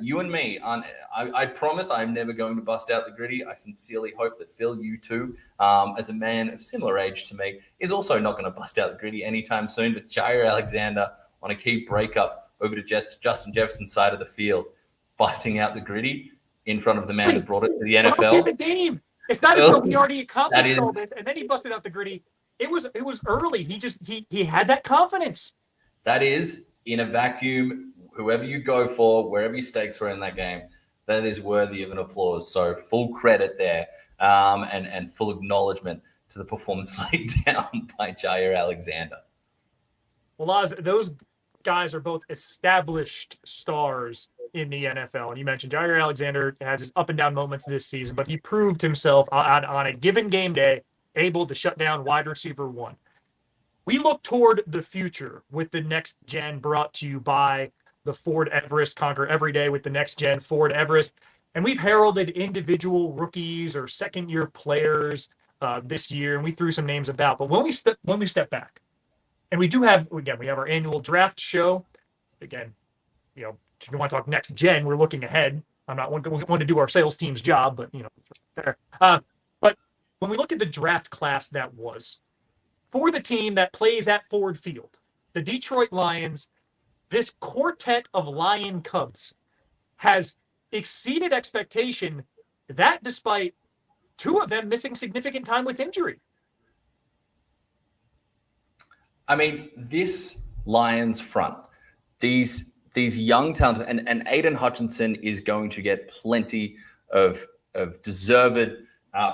S2: you and me, I promise I'm never going to bust out the gritty. I sincerely hope that Phil, you too, as a man of similar age to me, is also not going to bust out the gritty anytime soon. But Jaire Alexander on a key breakup over to Justin Jefferson's side of the field, busting out the gritty in front of the man that brought it to the NFL.
S1: The game. It's not as though he already accomplished
S2: That
S1: all
S2: is-
S1: this, and then he busted out the gritty. It was early. He had that confidence.
S2: That is, in a vacuum, whoever you go for, wherever your stakes were in that game, that is worthy of an applause. So full credit there, and full acknowledgement to the performance laid down by Jaire Alexander.
S1: Well, Oz, those guys are both established stars in the NFL. And you mentioned Jaire Alexander has his up and down moments this season, but he proved himself on a given game day able to shut down wide receiver one. We look toward the future with the next gen, brought to you by the Ford Everest. Conquer every day with the next gen Ford Everest. And we've heralded individual rookies or second-year players this year, and we threw some names about. But when we step back, and we have our annual draft show. Again, if you want to talk next gen, we're looking ahead. I'm not one to do our sales team's job, but there. But when we look at the draft class that was for the team that plays at Ford Field, the Detroit Lions, this quartet of Lion Cubs has exceeded expectation. That despite two of them missing significant time with injury.
S2: I mean, this Lions front, these young talent, and Aiden Hutchinson is going to get plenty of deserved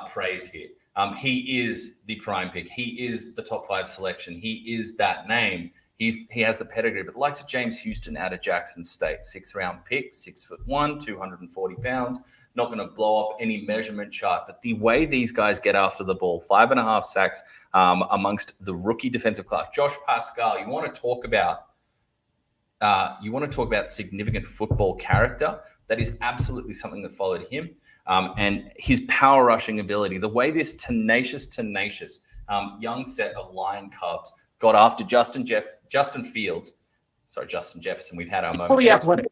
S2: praise here. He is the prime pick. He is the top 5 selection. He is that name. He has the pedigree. But the likes of James Houston out of Jackson State, 6th-round pick, 6'1", 240 pounds, not going to blow up any measurement chart. But the way these guys get after the ball, 5.5 sacks amongst the rookie defensive class. Josh Pascal, you want to talk about significant football character. That is absolutely something that followed him. And his power rushing ability, the way this tenacious young set of Lion Cubs got after Justin Jefferson. We've had our moment.
S1: Fully athletic.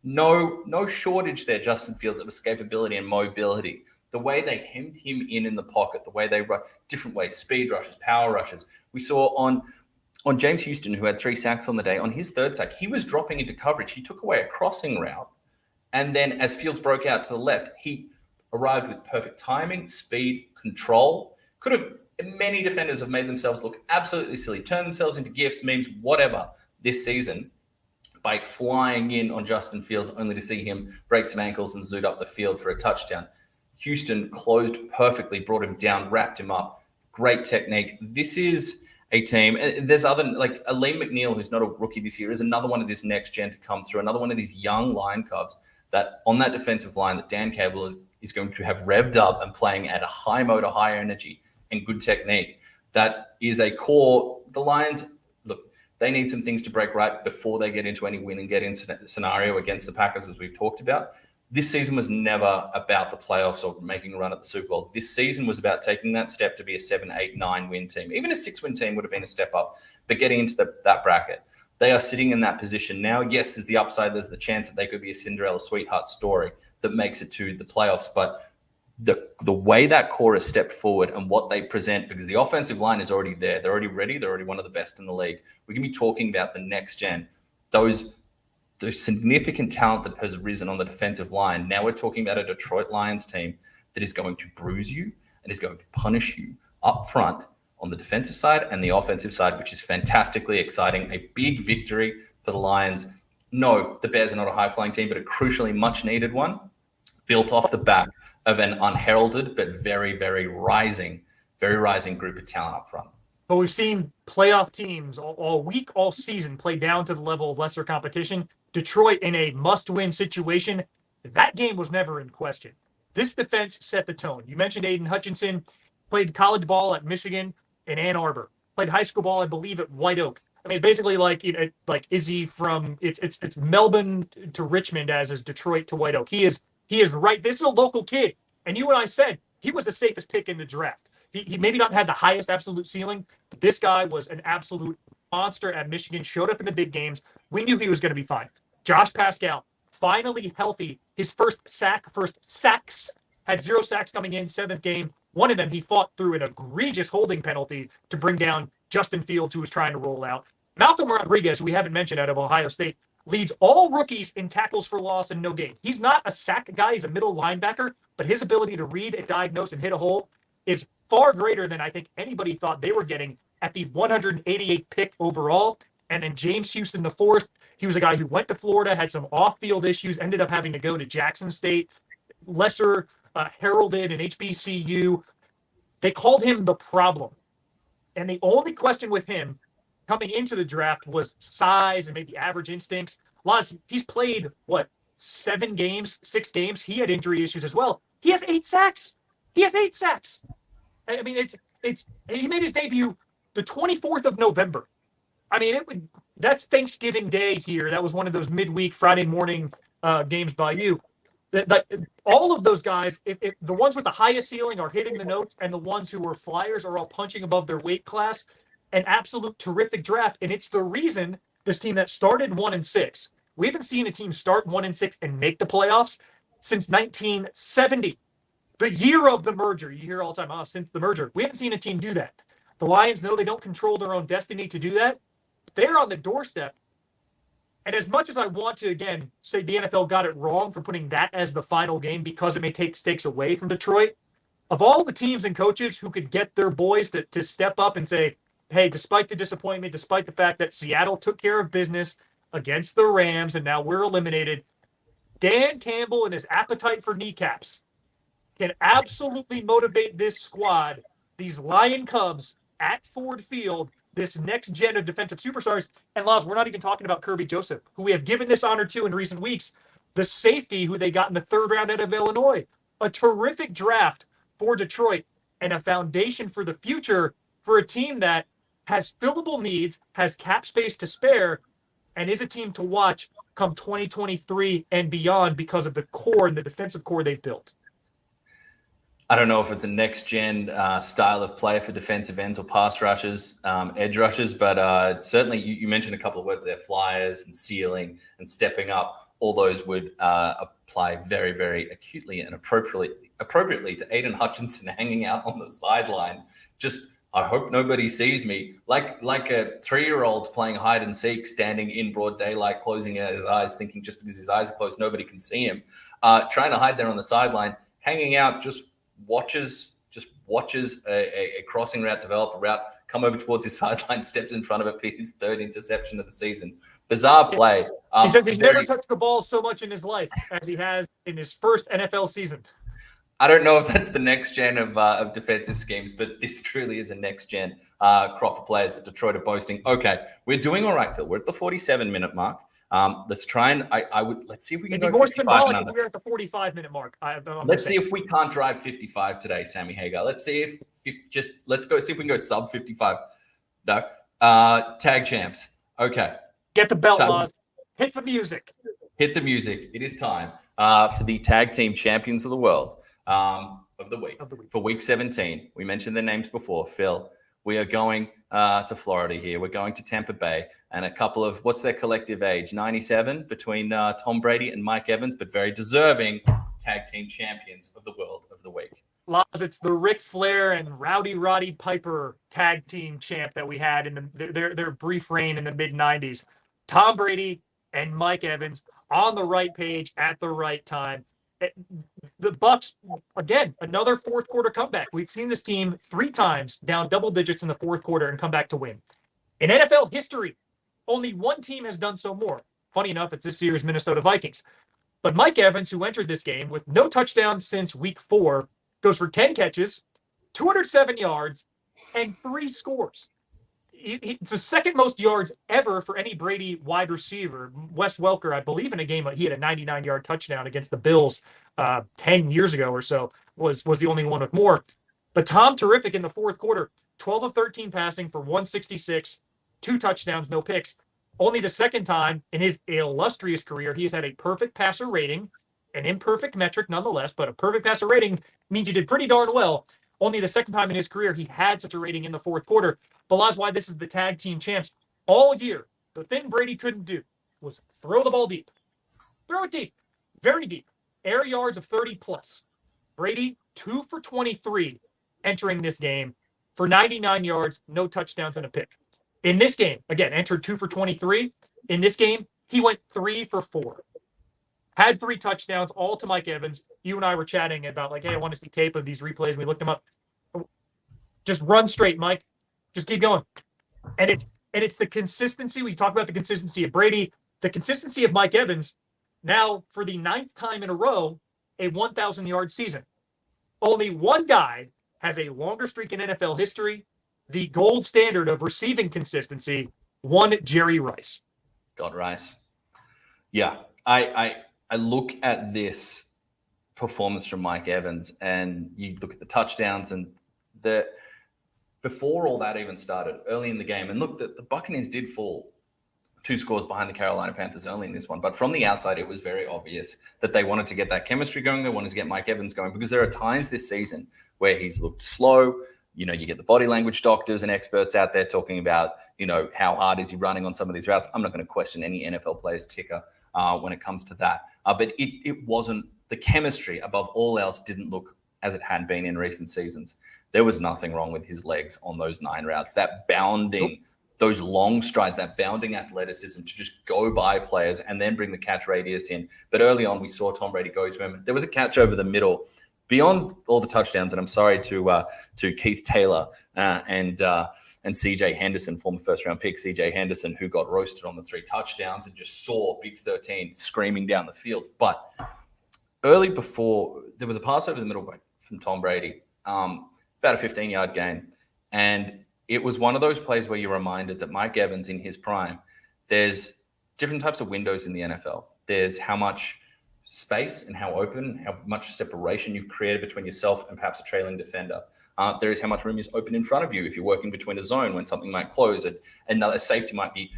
S2: No shortage there, Justin Fields, of escapability and mobility. The way they hemmed him in the pocket, the way they run different ways, speed rushes, power rushes. We saw on James Houston, who had 3 sacks on the day, on his 3rd sack, he was dropping into coverage. He took away a crossing route. And then as Fields broke out to the left, he arrived with perfect timing, speed, control. Many defenders have made themselves look absolutely silly, turned themselves into GIFs, memes, whatever this season by flying in on Justin Fields, only to see him break some ankles and zoot up the field for a touchdown. Houston closed perfectly, brought him down, wrapped him up. Great technique. This is a team, and there's other, like Aleem McNeil, who's not a rookie this year, is another one of this next gen to come through, another one of these young Lion Cubs that on that defensive line that Dan Cable is going to have revved up and playing at a high motor, high energy, and good technique. That is a core. The Lions, look, they need some things to break right before they get into any win and get in scenario against the Packers, as we've talked about. This season was never about the playoffs or making a run at the Super Bowl. This season was about taking that step to be a 7, 8, 9 win team. Even a 6-win team would have been a step up, but getting into that bracket. They are sitting in that position now. Yes, there's the upside. There's the chance that they could be a Cinderella sweetheart story that makes it to the playoffs. But the way that core has stepped forward and what they present, because the offensive line is already there. They're already ready. They're already one of the best in the league. We can be talking about the next gen. Those significant talent that has risen on the defensive line. Now we're talking about a Detroit Lions team that is going to bruise you and is going to punish you up front on the defensive side and the offensive side, which is fantastically exciting. A big victory for the Lions. No, the Bears are not a high-flying team, but a crucially much-needed one, built off the back of an unheralded but very, very rising group of talent up front.
S1: But we've seen playoff teams all week, all season play down to the level of lesser competition. Detroit in a must-win situation, that game was never in question. This defense set the tone. You mentioned Aiden Hutchinson, played college ball at Michigan in Ann Arbor, played high school ball, I believe, at White Oak. I mean, it's basically like Izzy from it's Melbourne to Richmond as is Detroit to White Oak. He is right. This is a local kid, and you and I said he was the safest pick in the draft. He maybe not had the highest absolute ceiling, but this guy was an absolute monster at Michigan, showed up in the big games. We knew he was going to be fine. Josh Pascal, finally healthy. His first sacks, had 0 sacks coming in, 7th game. One of them, he fought through an egregious holding penalty to bring down Justin Fields, who was trying to roll out. Malcolm Rodriguez, who we haven't mentioned out of Ohio State, leads all rookies in tackles for loss and no gain. He's not a sack guy. He's a middle linebacker, but his ability to read and diagnose and hit a hole is far greater than I think anybody thought they were getting at the 188th pick overall. And then James Houston, the fourth, he was a guy who went to Florida, had some off-field issues, ended up having to go to Jackson State, lesser heralded in HBCU. They called him the problem. And the only question with him coming into the draft was size and maybe average instincts. He's played, 6 games? He had injury issues as well. He has 8 sacks. I mean, he made his debut the 24th of November. I mean, that's Thanksgiving Day here. That was one of those midweek Friday morning games by you. All of those guys, if the ones with the highest ceiling are hitting the notes, and the ones who were flyers are all punching above their weight class, an absolute terrific draft. And it's the reason this team that started 1-6, we haven't seen a team start 1-6 and make the playoffs since 1970, the year of the merger. You hear all the time, since the merger. We haven't seen a team do that. The Lions know they don't control their own destiny to do that. They're on the doorstep. And as much as I want to, again, say the NFL got it wrong for putting that as the final game because it may take stakes away from Detroit, of all the teams and coaches who could get their boys to step up and say, hey, despite the disappointment, despite the fact that Seattle took care of business against the Rams and now we're eliminated, Dan Campbell and his appetite for kneecaps can absolutely motivate this squad, these Lion Cubs at Ford Field, this next gen of defensive superstars. And Laz, we're not even talking about Kirby Joseph, who we have given this honor to in recent weeks, the safety who they got in the 3rd round out of Illinois. A terrific draft for Detroit and a foundation for the future for a team that has fillable needs, has cap space to spare, and is a team to watch come 2023 and beyond because of the core and the defensive core they've built.
S2: I don't know if it's a next-gen style of play for defensive ends or pass rushers, edge rushers, but certainly you mentioned a couple of words there, flyers and ceiling and stepping up. All those would apply very, very acutely and appropriately to Aiden Hutchinson hanging out on the sideline. Just, I hope nobody sees me. Like a 3-year-old playing hide and seek, standing in broad daylight, closing his eyes, thinking just because his eyes are closed, nobody can see him. Trying to hide there on the sideline, hanging out, just watches a crossing route develop a route, come over towards his sideline, steps in front of it for his 3rd interception of the season. Bizarre play.
S1: He said he's never touched the ball so much in his life as he has in his first NFL season.
S2: I don't know if that's the next gen of defensive schemes, but this truly is a next gen crop of players that Detroit are boasting. Okay, we're doing all right, Phil. We're at the 47-minute mark. Let's try and let's see if we can go
S1: more
S2: 55
S1: symbolic
S2: and
S1: if we're at the 45-minute mark.
S2: Let's see if we can't drive 55 today, Sammy Hagar. Let's see let's go see if we can go sub 55. No, tag champs. Okay,
S1: get the belt, Laws. Hit the music.
S2: Hit the music. It is time for the tag team champions of the world of the week for week 17. We mentioned their names before, Phil. We are going to Florida here. We're going to Tampa Bay, and a couple of, what's their collective age? 97 between Tom Brady and Mike Evans, but very deserving tag team champions of the world of the week.
S1: Laz, it's the Ric Flair and Rowdy Roddy Piper tag team champ that we had in their brief reign in the mid-90s. Tom Brady and Mike Evans on the right page at the right time. The Bucs, again, another 4th quarter comeback. We've seen this team 3 times down double digits in the 4th quarter and come back to win. In NFL history, only one team has done so more. Funny enough, it's this year's Minnesota Vikings. But Mike Evans, who entered this game with no touchdowns since week 4, goes for 10 catches, 207 yards, and 3 scores. It's the 2nd most yards ever for any Brady wide receiver. Wes Welker, I believe in a game, he had a 99-yard touchdown against the Bills 10 years ago or so, was the only one with more. But Tom, terrific in the 4th quarter, 12 of 13 passing for 166, 2 touchdowns, no picks. Only the 2nd time in his illustrious career he has had a perfect passer rating, an imperfect metric nonetheless, but a perfect passer rating means you did pretty darn well. Only the 2nd time in his career he had such a rating in the 4th quarter. But that's why this is the tag team champs. All year, the thing Brady couldn't do was throw the ball deep. Throw it deep. Very deep. Air yards of 30+. Brady, 2 for 23 entering this game for 99 yards, no touchdowns, and a pick. In this game, again, entered 2 for 23. In this game, He went 3 for 4. Had 3 touchdowns, all to Mike Evans. You and I were chatting about like, hey, I want to see tape of these replays. And we looked them up. Just run straight, Mike. Just keep going. And it's the consistency. We talk about the consistency of Brady, the consistency of Mike Evans. Now, for the 9th time in a row, a 1,000-yard season. Only one guy has a longer streak in NFL history, the gold standard of receiving consistency, one Jerry Rice.
S2: God, Rice. Yeah, I look at this performance from Mike Evans, and you look at the touchdowns, and before all that even started, early in the game, and look, the Buccaneers did fall 2 scores behind the Carolina Panthers early in this one. But from the outside, it was very obvious that they wanted to get that chemistry going. They wanted to get Mike Evans going, because there are times this season where he's looked slow. You know, you get the body language doctors and experts out there talking about, you know, how hard is he running on some of these routes. I'm not going to question any NFL player's ticker when it comes to that. But it wasn't, the chemistry above all else didn't look as it had been in recent seasons. There was nothing wrong with his legs on those 9 routes. That bounding, those long strides, that bounding athleticism to just go by players and then bring the catch radius in. But early on, we saw Tom Brady go to him. There was a catch over the middle. Beyond all the touchdowns, and I'm sorry to Keith Taylor and CJ Henderson, former first-round pick CJ Henderson, who got roasted on the 3 touchdowns and just saw Big 13 screaming down the field. But early before, there was a pass over the middle from Tom Brady, about a 15-yard gain. And it was one of those plays where you're reminded that Mike Evans in his prime, there's different types of windows in the NFL. There's how much space and how open, how much separation you've created between yourself and perhaps a trailing defender. There is how much room is open in front of you if you're working between a zone when something might close. Another safety might be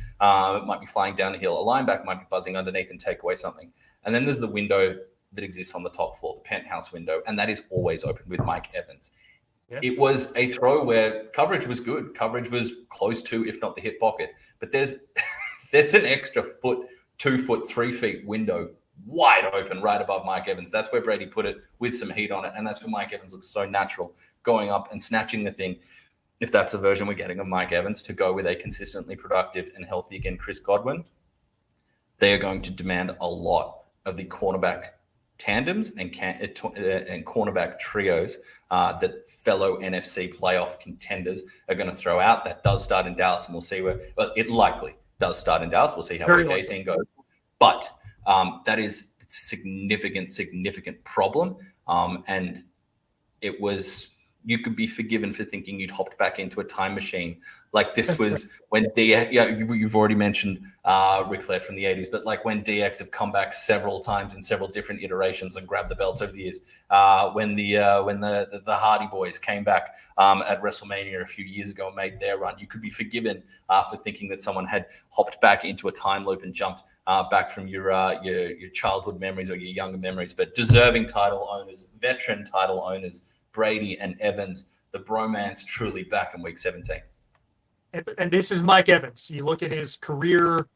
S2: flying down the hill. A linebacker might be buzzing underneath and take away something. And then there's the window that exists on the top floor, the penthouse window, and that is always open with Mike Evans. Yeah. It was a throw where coverage was good. Coverage was close to, if not the hip pocket. But there's an extra foot, 2 foot, 3 feet window wide open right above Mike Evans. That's where Brady put it with some heat on it. And that's where Mike Evans looks so natural, going up and snatching the thing. If that's the version we're getting of Mike Evans, to go with a consistently productive and healthy, again, Chris Godwin, they are going to demand a lot of the cornerback tandems and cornerback trios that fellow NFC playoff contenders are going to throw out. That does start in Dallas, and we'll see it likely does start in Dallas. We'll see how week 18 goes. But that is a significant problem. And it was, you could be forgiven for thinking you'd hopped back into a time machine. Like this was when DX, you've already mentioned Ric Flair from the 80s, but like when DX have come back several times in several different iterations and grabbed the belts over the years. When the Hardy Boys came back at WrestleMania a few years ago and made their run, you could be forgiven for thinking that someone had hopped back into a time loop and jumped back from your childhood memories or your younger memories. But deserving title owners, veteran title owners, Brady and Evans, the bromance truly back in week 17.
S1: And this is Mike Evans. You look at his career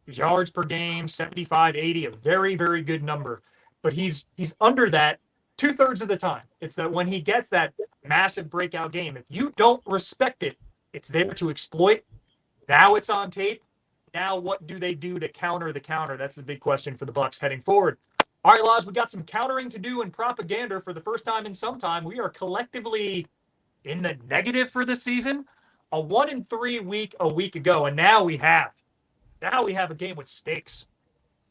S1: yards per game, 75, 80, a very, very good number. But he's under that 2/3 of the time. It's that when he gets that massive breakout game, if you don't respect it, it's there to exploit. Now it's on tape. Now what do they do to counter the counter? That's the big question for the Bucs heading forward. All right, Laz, we got some countering to do in propaganda for the first time in some time. We are collectively in the negative for this season. A 1-3 week a week ago, and now we have a game with stakes.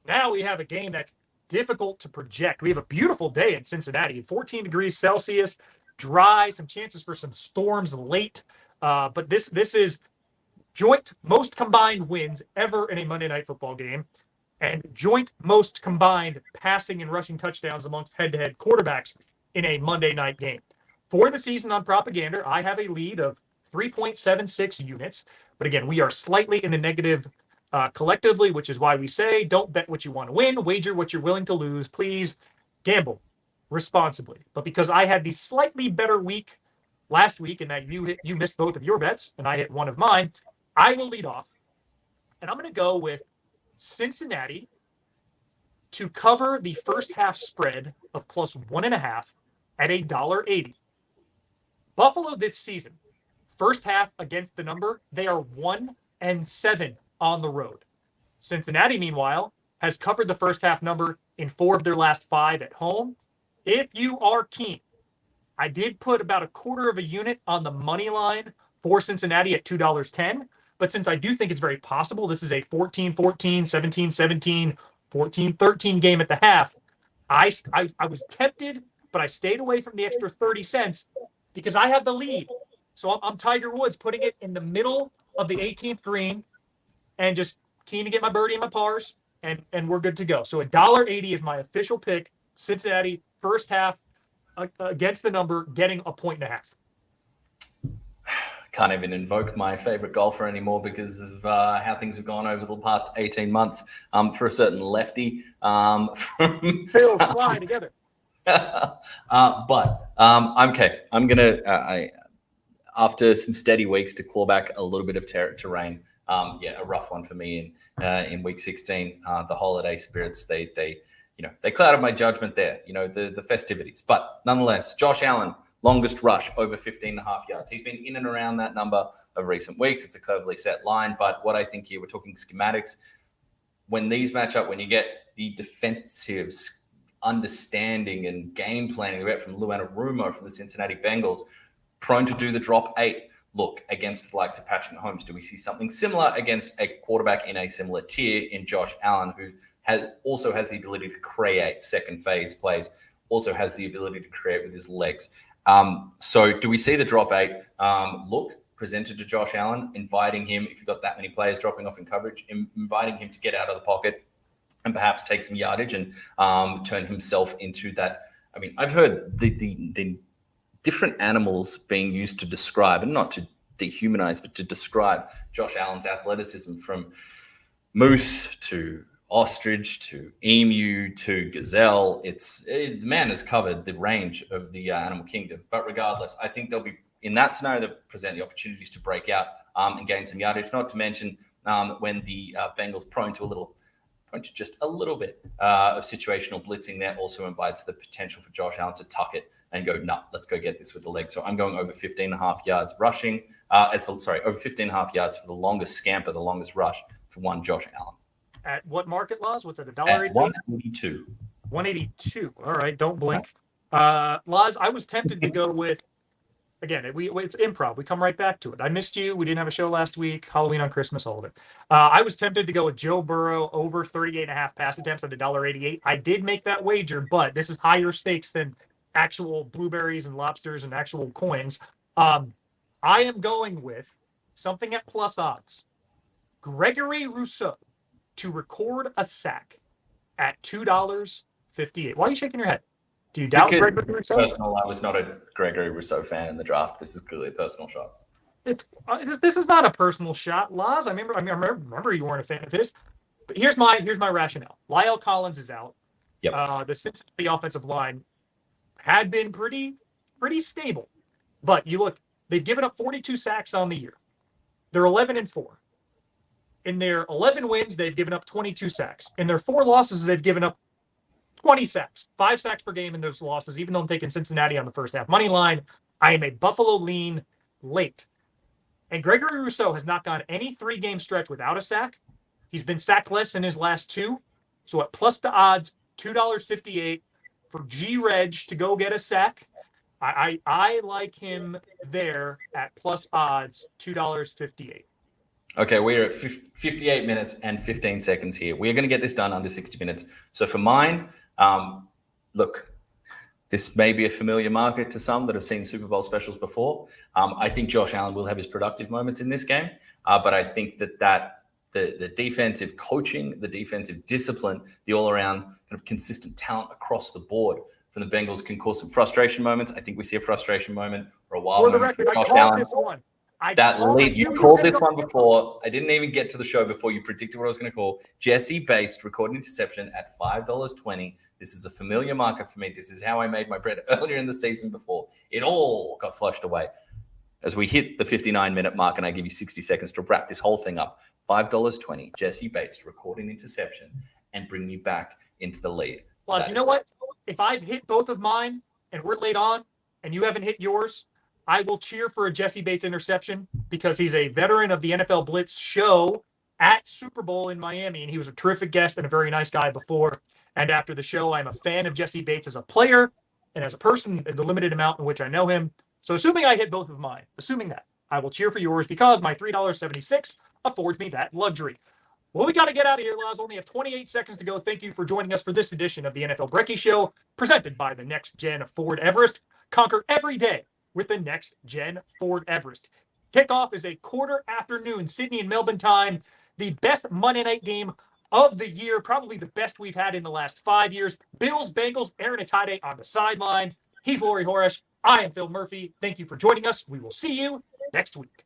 S1: Now we have a game that's difficult to project. We have a beautiful day in Cincinnati, 14 degrees Celsius, dry, some chances for some storms late. But this is joint most combined wins ever in a Monday Night Football game, and joint most combined passing and rushing touchdowns amongst head-to-head quarterbacks in a Monday night game. For the season on propaganda, I have a lead of 3.76 units. But again, we are slightly in the negative collectively, which is why we say don't bet what you want to win, wager what you're willing to lose. Please gamble responsibly. But because I had the slightly better week last week and that you missed both of your bets and I hit one of mine, I will lead off. And I'm going to go with Cincinnati to cover the first half spread of plus 1.5 at $1.80. Buffalo this season, first half against the number, they are 1-7 on the road. Cincinnati, meanwhile, has covered the first half number in 4 of their last 5 at home. If you are keen, I did put about a quarter of a unit on the money line for Cincinnati at $2.10. But since I do think it's very possible this is a 14-14, 17-17, 14-13 game at the half, I was tempted, but I stayed away from the extra 30 cents because I have the lead. So I'm Tiger Woods, putting it in the middle of the 18th green and just keen to get my birdie and my pars, and we're good to go. So $1.80 is my official pick. Cincinnati, first half against the number, getting a 1.5.
S2: Can't even invoke my favorite golfer anymore because of how things have gone over the past 18 months for a certain lefty.
S1: Phil's fly together.
S2: But I'm okay. I'm going to, after some steady weeks, to claw back a little bit of terrain. A rough one for me in week 16. The holiday spirits, they clouded my judgment there, the festivities. But nonetheless, Josh Allen, longest rush over 15.5 yards. He's been in and around that number of recent weeks. It's a cleverly set line. But what I think here, we're talking schematics. When these match up, when you get the defensive understanding and game planning from Lou Anarumo from the Cincinnati Bengals, prone to do the drop 8 look against the likes of Patrick Mahomes. Do we see something similar against a quarterback in a similar tier in Josh Allen, who also has the ability to create second phase plays, also has the ability to create with his legs? So do we see the drop 8 look presented to Josh Allen, inviting him, if you've got that many players dropping off in coverage, inviting him to get out of the pocket and perhaps take some yardage and turn himself into that? I mean, I've heard the different animals being used to describe, and not to dehumanize, but to describe Josh Allen's athleticism, from moose to ostrich to emu to gazelle. The man has covered the range of the animal kingdom. But regardless, I think they'll be, in that scenario, they'll present the opportunities to break out and gain some yardage. Not to mention when the Bengals prone to just a little bit of situational blitzing there, also invites the potential for Josh Allen to tuck it and go, let's go get this with the leg. So I'm going over 15.5 yards rushing, over 15.5 yards for the longest scamper, the longest rush for one Josh Allen.
S1: At what market, Laws? What's it, $1.80?
S2: 182.
S1: 182. All right, don't blink. Laws, I was tempted to go with, again, it's improv. We come right back to it. I missed you. We didn't have a show last week. Halloween on Christmas, all of it. I was tempted to go with Joe Burrow over 38.5 pass attempts at $1.88. I did make that wager, but this is higher stakes than actual blueberries and lobsters and actual coins. I am going with something at plus odds. Gregory Rousseau to record a sack at $2.58. Why are you shaking your head? Do you doubt Gregory Rousseau?
S2: Personal, I was not a Gregory Rousseau fan in the draft. This is clearly a personal shot.
S1: This is not a personal shot, Laz. I remember you weren't a fan of his. But here's my rationale. Lyle Collins is out.
S2: Yep.
S1: The Cincinnati offensive line had been pretty stable. But you look, they've given up 42 sacks on the year. They're 11-4. In their 11 wins, they've given up 22 sacks. In their 4 losses, they've given up 20 sacks, 5 sacks per game in those losses, even though I'm taking Cincinnati on the first half money line. I am a Buffalo lean late. And Gregory Rousseau has not gone any 3-game stretch without a sack. He's been sackless in his last 2. So at plus the odds, $2.58 for G-Reg to go get a sack. I like him there at plus odds, $2.58.
S2: Okay, we're at 58 minutes and 15 seconds here. We're going to get this done under 60 minutes. So for mine, look, this may be a familiar market to some that have seen Super Bowl specials before. I think Josh Allen will have his productive moments in this game, but I think that the defensive coaching, the defensive discipline, the all-around kind of consistent talent across the board from the Bengals can cause some frustration moments. I think we see a frustration moment or a wild moment for Josh Allen. You called this one before. I didn't even get to the show before you predicted what I was going to call. Jesse Bates recorded interception at $5.20. This is a familiar market for me. This is how I made my bread earlier in the season before. It all got flushed away. As we hit the 59-minute mark, and I give you 60 seconds to wrap this whole thing up, $5.20, Jesse Bates recording interception and bring me back into the lead.
S1: Plus, you know what? If I've hit both of mine and we're late on and you haven't hit yours, I will cheer for a Jesse Bates interception because he's a veteran of the NFL Blitz show at Super Bowl in Miami, and he was a terrific guest and a very nice guy before and after the show. I'm a fan of Jesse Bates as a player and as a person in the limited amount in which I know him. So assuming I hit both of mine, assuming that, I will cheer for yours because my $3.76 affords me that luxury. Well, we got to get out of here, Laz. Only have 28 seconds to go. Thank you for joining us for this edition of the NFL Brekkie Show, presented by the Next Gen Ford Everest. Conquer every day with the Next Gen Ford Everest. Kickoff is a quarter afternoon, Sydney and Melbourne time. The best Monday night game of the year, probably the best we've had in the last 5 years. Bills, Bengals, Aaron Atade on the sidelines. He's Laurie Horesh. I am Phil Murphy. Thank you for joining us. We will see you next week.